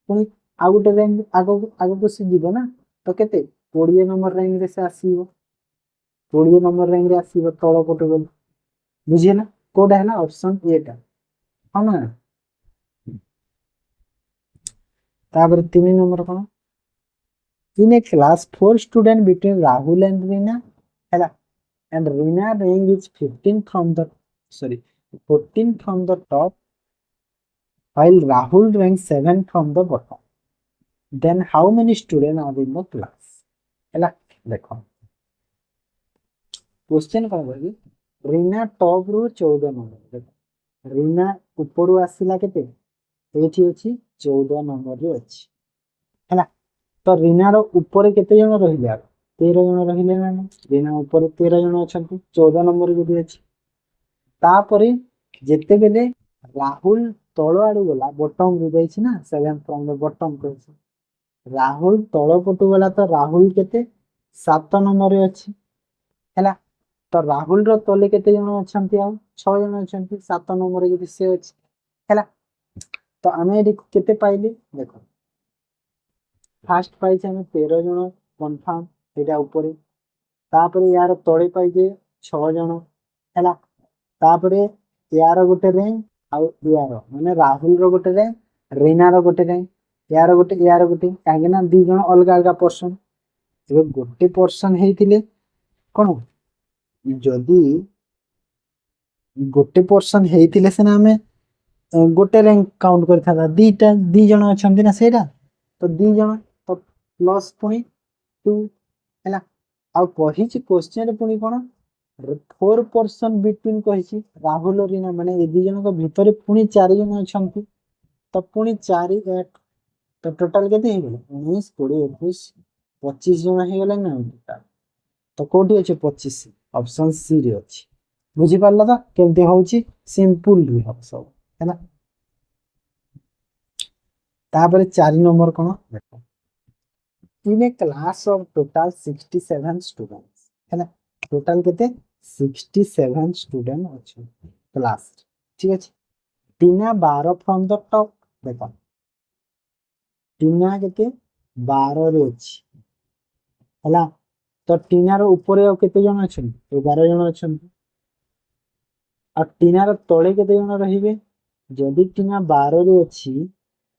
S1: पुनी आ गुटे रैंक आगो आगो को से जीवो ना तो केते 20 नंबर रैंक रे से आसीबो 20 नंबर रैंक रे आसीबो तळ पटे गल बुझिए ना कोडा है ना ऑप्शन ए टा हां ना तापर 3 number cone in a class 4 student between Rahul and Reena हैला and Rina rank is 15 from the 14 from the top while Rahul ranks 7 from the bottom then how many students are in the class हैला देखो question कोन बोली Reena top रु 14 number देखो रीना ऊपर आसिला केते एठी अछि 14 नंबर रे अछि हैला तो रीना रो ऊपर केते जण रहिला 13 जण रहिले ना रीना ऊपर 13 जण अछंती 14 नंबर गुडी अछि तापरे जेते बेले राहुल तळ आडू गला बॉटम रु जाईछि ना 7 फ्रॉम द बॉटम कहछि राहुल तळ पटु गला तो राहुल केते 7 नंबर रे अछि हैला तो राहुल रो तले केते जण अछंती आ 6 जण अछंती 7 नंबर रे जदि से अछि हैला तो हमें एडी केते पाइले देखो फास्ट पाइछ हमें 13 जण कंफर्म एटा ऊपर तापरे यार तळे पाइजे 6 जण हैला तापरे यार गोटे रैंक आ यार माने राहुल रो गोटे रैंक रीना रो गोटे रैंक यार गोटे काहे ना दी जण अलगा अलगा पर्सन एबे गोटे पर्सन हेतिले कोन जदी गोटे पर्सन हेतिले सेना हमें गोटे रैंक काउंट कर था दीटा दी जण अछंती ना सेटा तो दी जण तो प्लस पुनी 2 हैला आ कहिछि क्वेश्चन रे पुनी कोन 4 पर्सन बिटवीन कहिछि राहुल और रीना माने ए दी जण को भीतर पुनी 4 जण अछंती तो पुनी 4 8 तो टोटल केते हे गेले 19 20 21 25 जण हे गेले ना तो कोठी अछि 25 ऑप्शन सी रे अछि बुझी पारला त केमते होउछि सिंपल रे हो सब हैना तापर 4 नंबर कोन देखो इन a class of total 67 students हैना टोटल केते 67 स्टूडेंट अछि क्लास ठीक अछि टीना 12 फ्रॉम द टॉप देख टीना केते 12 रे अछि हला तो टीनार ऊपर और केते जन अछन 11 जन अछन आ टीनार तळे केते जन रहिबे जदि टीना 12 रे अछि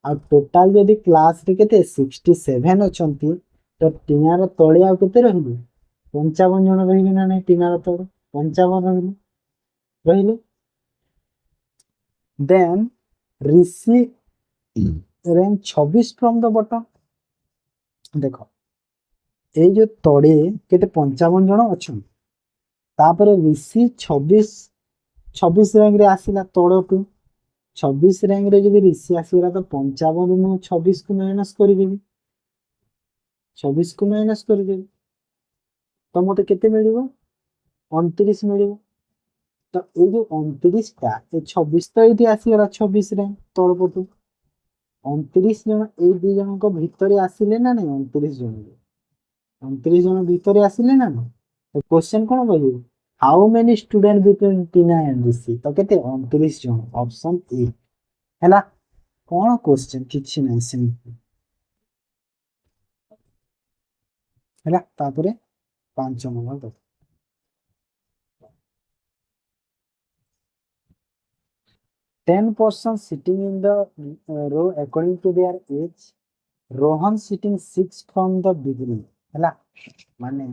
S1: आ टोटल जदि क्लास रे केते 67 अछंती तो टीनार तळे आ केते रहिबे 55 जन रहिबे ना नै टीनार तळे 55 रहिबे रहिले then Rishi rank 26 from the bottom देखो ए जो तळे केते 55 जन अछन तापर ऋषि 26 रैंक रे आसीला तळटू 26 रैंक रे जदि ऋषि आसीला तो 55 रु 26 को माइनस कर देबी 26 को माइनस कर देबी तो मते केते मिलिबो 29 मिलिबो तो ए जो 29 टा ए 26 तो एठी आसीला 26 रैंक तळपटू 29 जन ए दी जन को भितरे आसीले ना नै 29 जन 29 जन भितरे आसीले ना नै तो क्वेश्चन कोन बोली how many student between Tina and Rishi तो केते 29 जन ऑप्शन ए हैला कोन क्वेश्चन किछि नै सिंपल हैला तापरे 5 नंबर दो 10% sitting in the row according to their age Rohan sitting 6 from the beginning हैला माने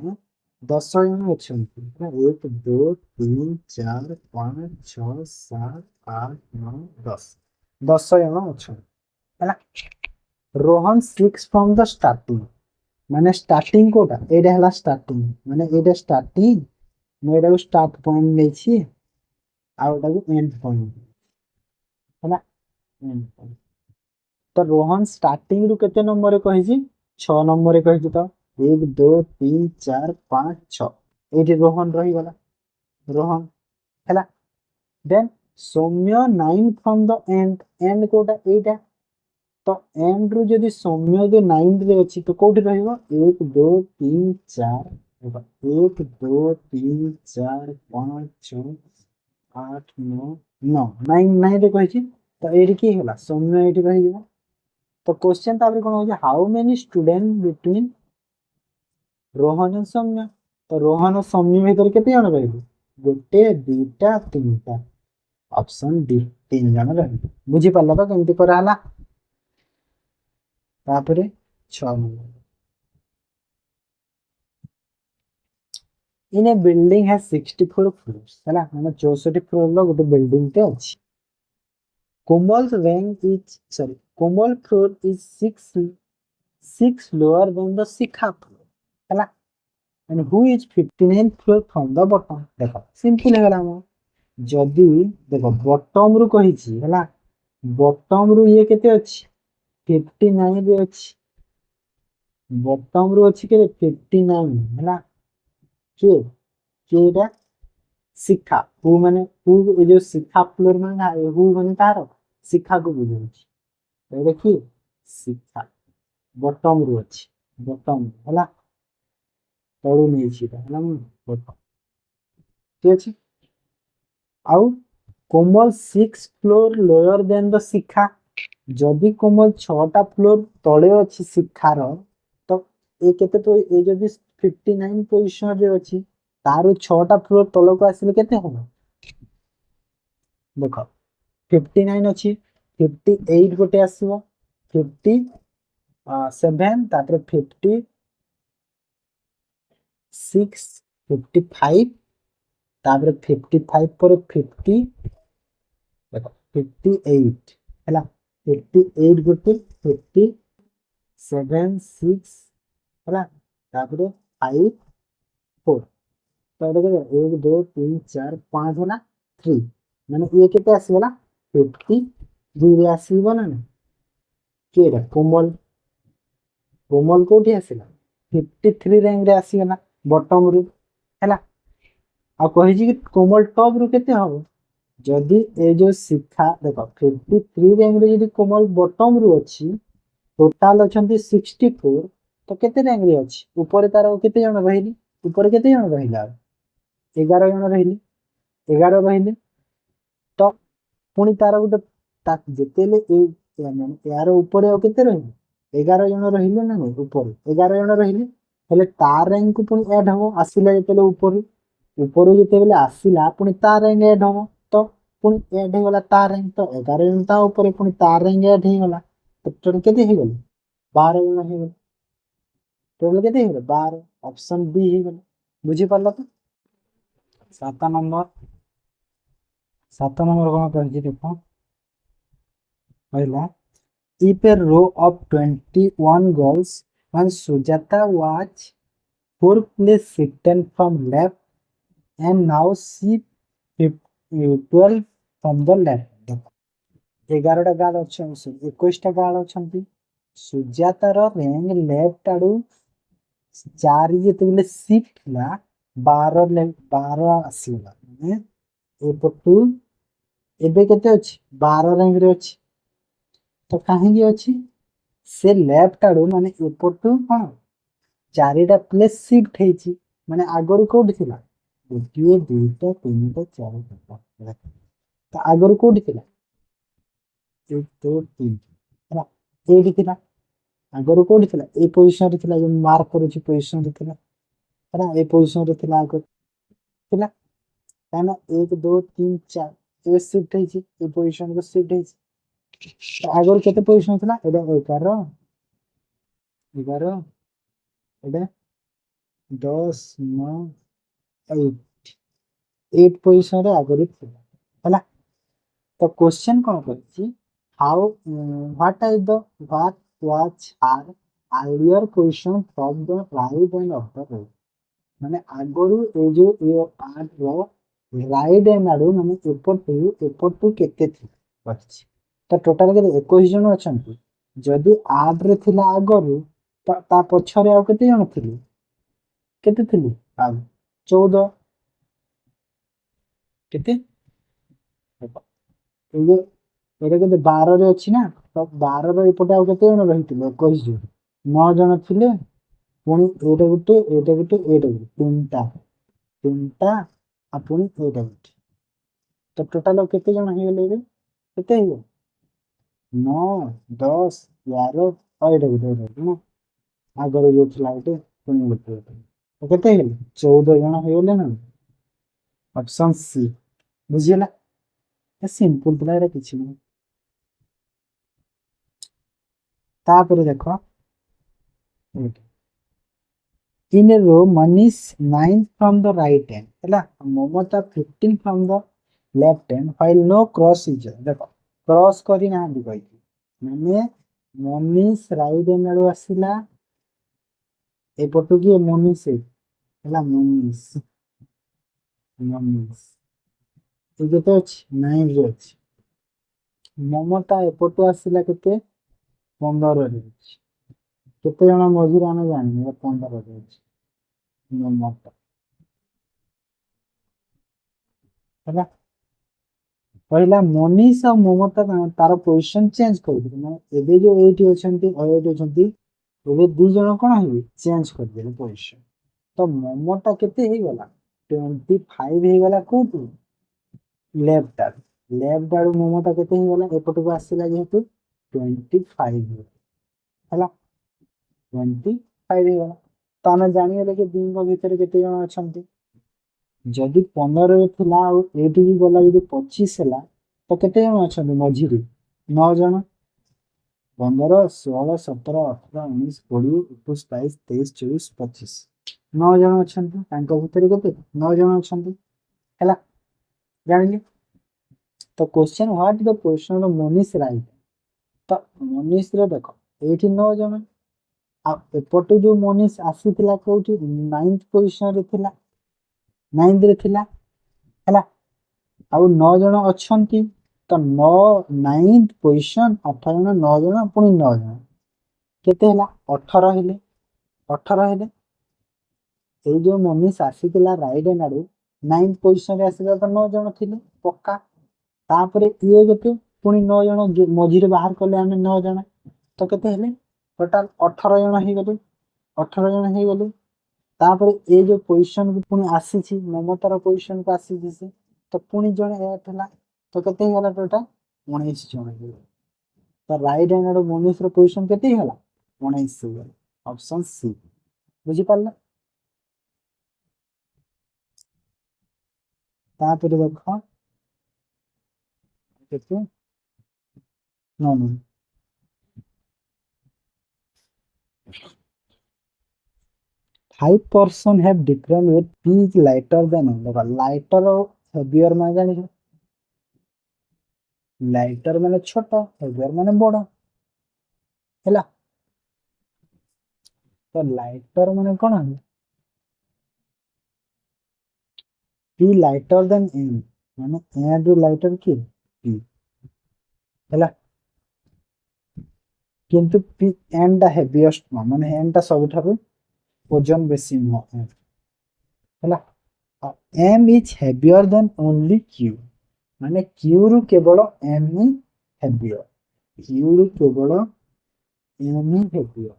S1: 10 जन अछंती 1 2 3 4 5 6 7 8 9 10 10 जन अछन हैला रोहन 6 from the starting माने स्टार्टिंग कोटा एडा हला स्टार्टिंग माने एडा स्टार्टिंग मैं एडा स्टार्ट पॉइंट नै छी आ ओटा को एंड पॉइंट हैला एंड पॉइंट तो रोहन स्टार्टिंग रु केते नंबर रे कहि छी 6 नंबर रे कहि छी तो 1 2 3 4 5 6 एठी रोहन रही गला रोहन हैला then Saumya 9 from the end end कोटा एटा तो एंड रु जदि सौम्य जो 9 रे अछि तो कोठी रहइबो 1 2 3 4 1 2 3 4 5 6 8 9 9 9 9 रे कहि छी तो एडी की होला सौम्य एडी रहिबो तो क्वेश्चन तापर कोन हो how many student between Rohan and Saumya तो रोहन और सौम्य भीतर केते जण रहइबो गोटे दुटा तीनटा ऑप्शन डी 3 जण रहइबो बुझी पल्ला तो केमती करा हला तापरे 6 number in a building has 64 floors हैला माने 64 फ्लोर लो गोटे बिल्डिंग ते अछि Komal rank is sorry Komal floor is 6 lower than the Shikha floor हैला and who is 59th floor from the bottom देखो सिंपल है हम जदी देखो बॉटम रु कहि छी हैला बॉटम रु ये केते अछि 59 रे अछि बॉटम रु अछि के 59 हैला केटा शिखा हु माने हु ए जो शिखा फ्लोर माने हु माने तार शिखा को बुझै छी देखि शिखा बॉटम रु अछि बॉटम हैला तळु नै छी हैला बॉटम ठीक अछि आउ कोमल 6 फ्लोर लोअर देन द शिखा जदि कोमल 6 टा फ्लोर तळे अछि शिखार तो ए केते तो ए जदि 59 पोजीशन रे अछि तारो 6 टा फ्लोर तळ को आसीले केते हो देखो 59 अछि 58 गोटे आसीबो 57 तापर 56 55 तापर 55 पर 50 देखो 58 हैला 58 गोटे 57 6 हैला तापर 5 4 तो देखो 1 2 3 4 5 होला 3 माने ये केते आसीबला 50 रे आसीबो ना केरा कोमल कोमल कोठी आसीला 53 रैंक रे आसीगला बॉटम रु हैला आ कहि जी कि कोमल टॉप रु केते हबो जदि ए जो शिखा देखो 53 रैंक रे जदि कोमल बॉटम रु अछि टोटल अछंती 64 तो केते रैंक रे अछि ऊपर तार केते जण रहिली ऊपर केते जण रहिला 11 जण रहिली 11 रहिले तो पुनी तार गुटे ଯେତେବେଳେ यार ऊपर ଆଉ କେତେ ରହିଲେ 11 ଜଣ ରହିଲେ ନା ନାଇଁ ऊपर 11 ଜଣ ରହିଲେ ହେଲେ ତା rank କୁ ପୁଣି add ହବ ଆସିଲା ଯେତେବେଳେ ଉପରୁ ଯେତେବେଳେ ଆସିଲା ପୁଣି ତା rank add ହବ ତ ପୁଣି add ହେଇଗଲା ତା rank ତ 11 ଜଣ ତା ଉପରେ ପୁଣି ତା rank add ହେଇଗଲା ତ total କେତେ ହେଇଗଲା 12 ଜଣ ହେଇଗଲେ total କେତେ ହେଇଗଲା 12 ଅପସନ B ହେଇଗଲା ବୁଝିପାରିଲ ତ 7 ନମ୍ବର କଣ କହିଛି ଦେଖ କହିଲା if a row of 21 girls when Sujata was 4 place shifted from left and now she 12 from the left ଦେଖ 11ଟା ଗାର୍ଲ ଅଛନ୍ତି 21ଟା ଗାର୍ଲ ଅଛନ୍ତି ସୁଜାତାର rank left ଆଡୁ 4 ଯେତେବେଳେ shift ହେଲା 12 ଆସିଗଲା ମାନେ ଏପଟୁ ଏବେ କେତେ ଅଛି 12 rank ରେ ଅଛି ତ କାହିଁକି ଅଛି ସେ ଲେଫ୍ଟ ଆଡୁ ମାନେ ଏପଟୁ କଣ 4ଟା ପ୍ଲେସ୍ ଶିଫ୍ଟ ହେଇଛି ମାନେ ଆଗରୁ କୋଉଠି ଥିଲା 1 2 3 4 5 ତ ଆଗରୁ କୋଉଠି ଥିଲା 1 2 3 ହେଲା ଏଇଠି ଥିଲା ଆଗରୁ କୋଉଠି ଥିଲା ଏଇ ପୋଜିସନ ରେ ଥିଲା ଯୋଉ ମାର୍କ କରୁଛି ପୋଜିସନ ରେ ଥିଲା ହେଲା ଏଇ ପୋଜିସନ ରେ ଥିଲା ଆଗରୁ ଥିଲା କାହିଁକିନା 1 2 3 4 ଏବେ ଶିଫ୍ଟ ହେଇଛି ଏଇ ପୋଜିସନ କୁ ଶିଫ୍ଟ ହେଇଛି ଆଗରୁ କେତେ ପୋଜିସନ ଥିଲା ଏଇଟା 11 ଏଇଟା 10 9 8 ପୋଜିସନ ରେ ଆଗରୁ ଥିଲା ହେଲା ତ क्वेश्चन କଣ କରିଛି how what is the what was her earlier position from the right and upper row ମାନେ ଆଗରୁ ଏଇ ଯୋଉ ଆର୍ ର ରାଇଟ୍ ଏଣ୍ଡ ଆଡୁ ମାନେ ଏପଟୁ କେତେ ଥିଲା ଅଛି ତ ଟୋଟାଲ କେତେ 21 ଜଣ ଅଛନ୍ତି ଯଦି 8 ରେ ଥିଲା ଆଗରୁ ତା ପଛରେ ଆଉ କେତେ ଜଣ ଥିଲେ କେତେ ଥିଲେ ଆଉ 14 କେତେ ଏଇଟା କେତେ 12 ରେ ଅଛି ନା ତ 12 ର ଏପଟେ ଆଉ କେତେ ଜଣ ରହିଥିଲେ 21 ଜଣ 9 ଜଣ ଥିଲେ ପୁଣି ଏଇଟା ଗୋଟେ ତିନିଟା ଆଉ ପୁଣି ଏଇଟା ଗୋଟେ ତ ଟୋଟାଲ କେତେ ଜଣ ହେଇଗଲେ ଏବେ କେତେ ହେଇଗଲେ 9 10 11 ଆଉ ଏଇଟା ଗୋଟେ ଆଗରୁ ଯୋଉ ଥିଲା ଗୋଟେ ପୁଣି ଗୋଟେ ତ କେତେ ହେଇଗଲେ 14 ଜଣ ହେଇଗଲେ ନା ଅପସନ ସି ବୁଝିହେଲା ସିମ୍ପଲ ଥିଲା ଏଇଟା କିଛି ନାହିଁ ତାପରେ ଦେଖ in a row Manish 9 from the right hand ହେଲା Momata 15 from the left hand while no cross is ଦେଖ cross କରି ନାହାନ୍ତି କହିକି ମାନେ ମନୀଷ ରାଇଟ୍ ହ୍ୟାଣ୍ଡ ଆଡୁ ଆସିଲା ଏପଟୁ କିଏ ମନୀଷ ହେଲା ମନୀଷ ଏ କେତେ ଅଛି 9 ରେ ଅଛି ମମତା ଏପଟୁ ଆସିଲା କେତେ 15 ରେ ଅଛି କେତେ ଜଣ ମଝିରେ ଆମେ ଜାଣିନି 15 ରେ ଅଛି ମମତା ହେଲା କହିଲା ମନୀଷ ଆଉ ମମତା ତାର ପୋଜିସନ ଚେଞ୍ଜ କରିଦେଲେ ମାନେ ଏବେ ଯୋଉ ଏଇଠି ଅଛନ୍ତି ଏଇଠି ଅଛନ୍ତି ଏବେ 2 ଜଣ କଣ ହେବେ ଚେଞ୍ଜ କରିଦେଲେ ପୋଜିସନ ତ ମମତା କେତେ ହେଇଗଲା 25 ହେଇଗଲା କୋଉଠୁ ଲେଫ୍ଟ ଆଡୁ ମମତା କେତେ ହେଇଗଲା ଏପଟକୁ ଆସିଲା ଯେହେତୁ 25 ହେଲା 25 ହେଇଗଲା ତ ଆମେ ଜାଣିଗଲେ କି ଦୁଇଙ୍କ ଭିତରେ କେତେ ଜଣ ଅଛନ୍ତି ଯଦି 15 ରେ ଥିଲା ଆଉ ଏଇଠିକି ଗଲା ଯଦି 25 ହେଲା ତ କେତେ ଜଣ ଅଛନ୍ତି ମଝିରେ 9 ଜଣ 15 16 17 18 19 20 21 22 23 24 25 9 ଜଣ ଅଛନ୍ତି ତାଙ୍କ ଭିତରେ କେତେ 9 ଜଣ ଅଛନ୍ତି ହେଲା ଜାଣିଲି ତ question what the position of Manish right ତ ମନୀଷର ଦେଖ ଏଇଠି 9 ଜଣ ଆଉ ଏପଟୁ ଯୋଉ ମନୀଷ ଆସିଥିଲା କୋଉଠି 9th ପୋଜିସନ ରେ ଥିଲା 9th ରେ ଥିଲା ହେଲା ଆଉ 9 ଜଣ ଅଛନ୍ତି ତ 9th ପୋଜିସନ 8 ଜଣ 9 ଜଣ ପୁଣି 9 ଜଣ କେତେ ହେଲା 18 ହେଲେ ଏଇ ଯୋଉ ମନୀଷ ଆସିଥିଲା ରାଇଟ୍ ହ୍ୟାଣ୍ଡ ଆଡୁ 9th ପୋଜିସନ ରେ ଆସିଲା ତ 9 ଜଣ ଥିଲେ ପକ୍କା ତାପରେ ଇଏ କେତେ ପୁଣି 9 ଜଣ ମଝିରେ ବାହାର କଲେ ଆମେ 9 ଜଣ ତ କେତେ ହେଲେ ଟୋଟାଲ 18 ଜଣ ହେଇଗଲେ ତାପରେ ଏଇ ଯୋଉ ପୋଜିସନ କୁ ପୁଣି ଆସିଛି ମମତାର ପୋଜିସନ କୁ ଆସିଛି ସେ ତ ପୁଣି ଜଣେ ଏଡ୍ ହେଲା ତ କେତେ ହେଇଗଲା ଟୋଟାଲ 19 जन तो राइट हैंड मनीष पोजिशन के 19 ऑप्शन सी बुझी पारला तापर देख केते no no 5% have different weight p is lighter than देखो lighter और heavier मान जानी लाइटर माने छोट हेवियर माने बड़ हैला तो लाइटर माने कोन पी लाइटर देन एम माने एम जो लाइटर की पी हैला किंतु पी एम दा हेवीएस्ट माने एम दा सबठारु वजन बेसी न हैला M is heavier than only Q माने क्यू रु केवल एम ही हेवियर क्यू रु केवल एम ही हेवियर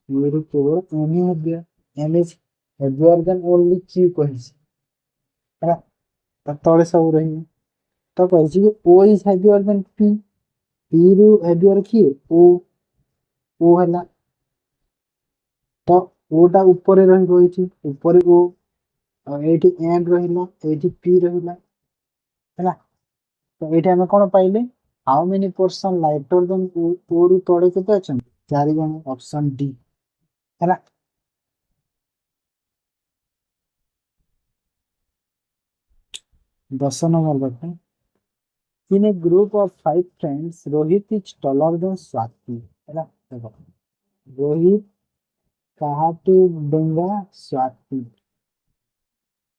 S1: क्यू रु केवल एम ही heavier M is heavier than only Q कहिस हैला त तळे सब रही तो कहिस कि O is heavier than P P रु हेवियर की ओ हैला तो ओटा ऊपर रही रही ऊपर ओ एटी एम रहिला एटी पी रहिला हैला तो एटी हमें कोन पाइले how many person lighter than O रु तळे केते अछन 4 जण ऑप्शन डी हैला 10 नंबर बात in a group of 5 friends rohit is taller than swati हैला देखो रोहित कहा टू डंगा स्वाति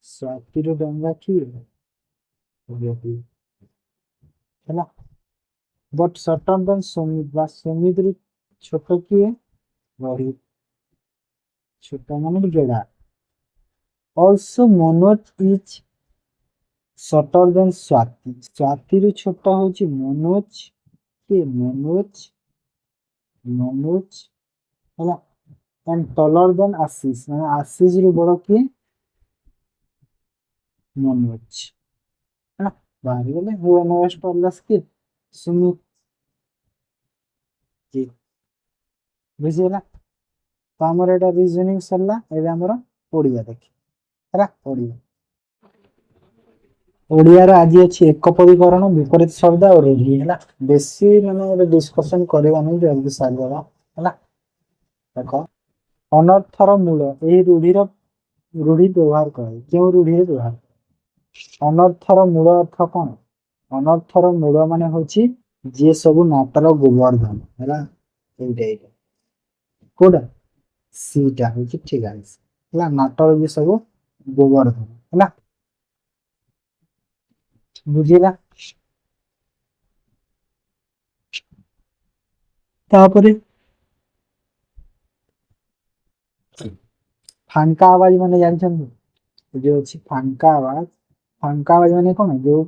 S1: स्वाति रो डंगा की रोहित हैला बट शॉर्टर देन सुमित बा सुमित रो छोट की रोहित छोट माने गेड़ा also Manoj is shorter than Swati Swati रो छोट होची मनोज के मनोज मनोज हैला एंड टॉलर देन आशीष माने आशीष रो बड़ की मनोज हैला बाहर गले हु मोस्ट टॉलर की सुमित जी बुझिला तो हमर एटा रीजनिंग सरला एबे हमर ओडिया देखि हैला ओडिया ओडिया रो आज अछि एकपदीकरण विपरीत शब्द और रूढ़ी हैला बेसी माने डिस्कशन करबा नै जल्दी साल देबा हैला देखो अनर्थर मूल एही रूढ़ीर रूढ़ी व्यवहार करे क्यों रूढ़ी व्यवहार अनर्थर मूल अर्थ कोन अनर्थर मूल माने होची जे सब नाटर गोवर्धन हैला एइटा कोडा सीटा होची ठीक आंसर हैला नाटर जे सब गोवर्धन हैला बुझिला तापरे फांका आवाज माने जानछन जो अछि फांका आवाज माने कोन जो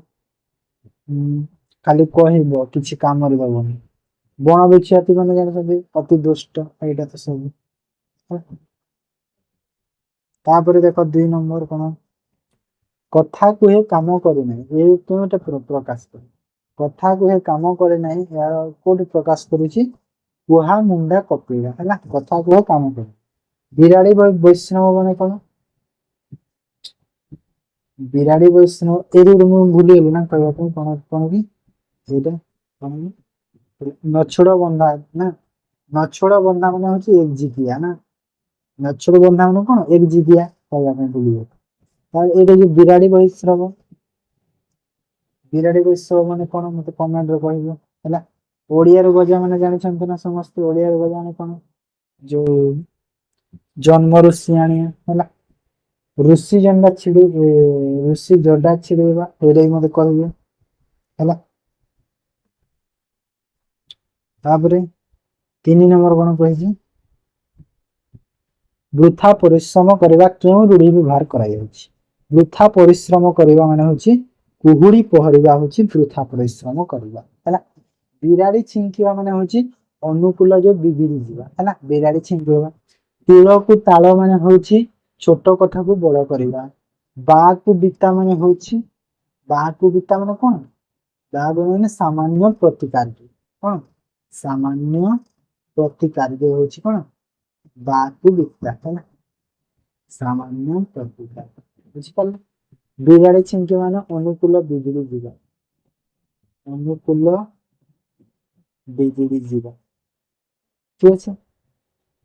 S1: खाली कहइबो किछि काम करबोनी बण बिछाती माने जानछन अति दुष्ट एटा तो सब तापरे देखो 2 नंबर कोन कथा कुहे काम करे नै ए कोनटा प्रकाश कर कथा कुहे काम करे नै यार कोड प्रकाश करूची कुहा मुंडा कपिला हैला कथा कुहे काम करे बिराड़ी वैष्णव माने कोन बिराड़ी वैष्णव एरी मु भूली गेली ना कहबा कोन कोन की एटा कोन नछोड़ बंधा ना नछोड़ बंधा माने होची एक जितिया ना नछोड़ बंधा माने कोन एक जितिया कहबा में भूली गेली और एटा जो बिराड़ी वैष्णव माने कोन मते कमेंट रे कहबो हैला ओडिया रो गजा माने जानि छन ना समस्त ओडिया रो गजा माने कोन जो जन्म ऋषियाणी हैला ऋषि जंडा छिड़ी ऋषि जडा छिड़ेबा एरै मते कहबो हैला तापरे 3 नंबर कोन कहि वृथा परिश्रम करबा क्यों रूढ़ी व्यवहार करा जाउछि वृथा परिश्रम करबा माने होछि कुहुड़ी पहरिबा होछि वृथा परिश्रम करबा हैला बिराड़ी छिंकिबा माने होछि अनुकूल जो बिगिड़ी जीवा हैला बिराड़ी छिंकिबा तिल को ताଳ माने होछि छोट कथा को बड़ करबा बा को बिता माने होछि बा को बिता माने कोन दाब माने सामान्य प्रतिकार्य कौन सामान्य प्रतिकार्य होची कौन बाकु विपरीत है ना सामान्य प्रतिकार्य बुझी पाल बिगाड़ी छिंके माने अनुकूल बिगड़ी जीवा अनुकूल बिगड़ी जीवा ठीक है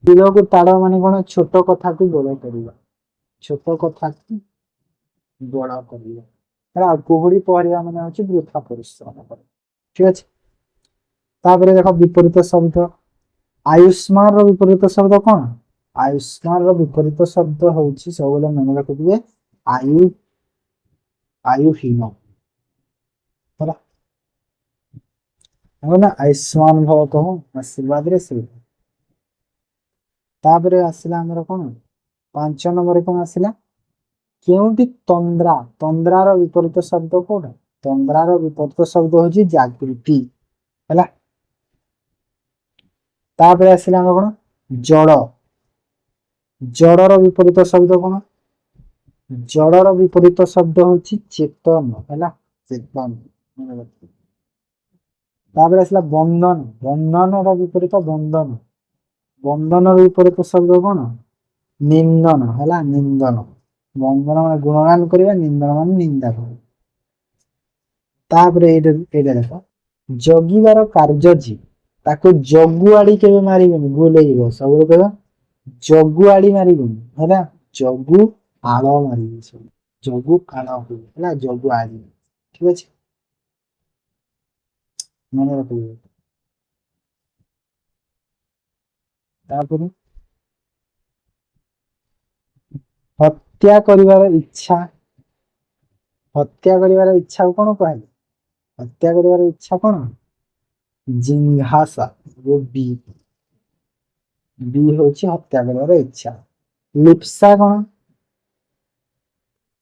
S1: तीर को ताड़ माने कौन छोट कथा को बड़ करवा छोट कथा को बड़ करवा कुहुड़ी पहरिया माने होची वृथा परिश्रम ठीक है तापर देख विपरीत शब्द आयुष्मान रो विपरीत शब्द कौन आयुष्मान रो विपरीत शब्द होची सब मन रखिए आयु आयुहीन होला ना आयुष्मान भव कहो आशीर्वाद रे से तापर आसला हमर कौन 5 नंबर कौन आसला केउंटी तंद्रा तंद्रा रो विपरीत शब्द कोड तंद्रा रो विपरीत शब्द होची जागृति हैला तापर आसला हमर कौन जड़ जड़र विपरीत शब्द कौन जड़र विपरीत शब्द होची चेतन हैला चेतन तापर आसला बंधन बंधन रो विपरीत बंधन बंधन विपरीत शब्द कौन निंदन हैला निंदन बंधन माने गुणगान करबा निंदन माने निंदा करबा तापर एटा देख जगिबार कार्य जी ताको जगुआड़ी केबे मारिबेनी भूलेइबो सब कहबा जगुआड़ी मारिबेनी हैला जगु आळ मारिबे सब जगु आळ हैला जगुआड़ी ठीक अछि मन रखिबे तापर हत्या करिवार इच्छा कोन कहले हत्या करिवार इच्छा कोन जिंघासा वो बी बी होची हत्या करिवार इच्छा लिप्सा कोन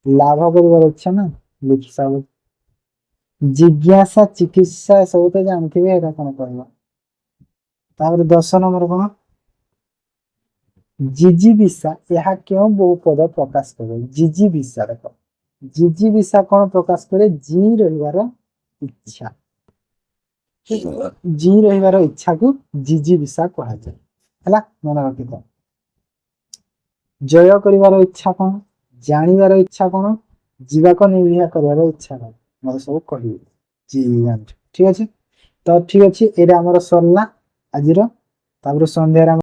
S1: लाभ करिवार इच्छा ना लिप्सा जिज्ञासा चिकित्सा सब तो जानथिबे एटा कोन कहबा तापर 10 नंबर कोन जिजीविषा यह क्यों बहु पद प्रकाश करे जिजीविषा देखो जिजीविषा कौन प्रकाश करे जी रहिवार इच्छा जी रहिवार इच्छा को जिजीविषा कहा जाए हैला मन रखिथ जय करिवार इच्छा कौन जानिवार इच्छा कौन जीवाक निर्वाह करिवार इच्छा कौन मत सब कहिबे जी ठीक अछि तो ठीक अछि एटा हमर सरला आजिरो तापर संध्या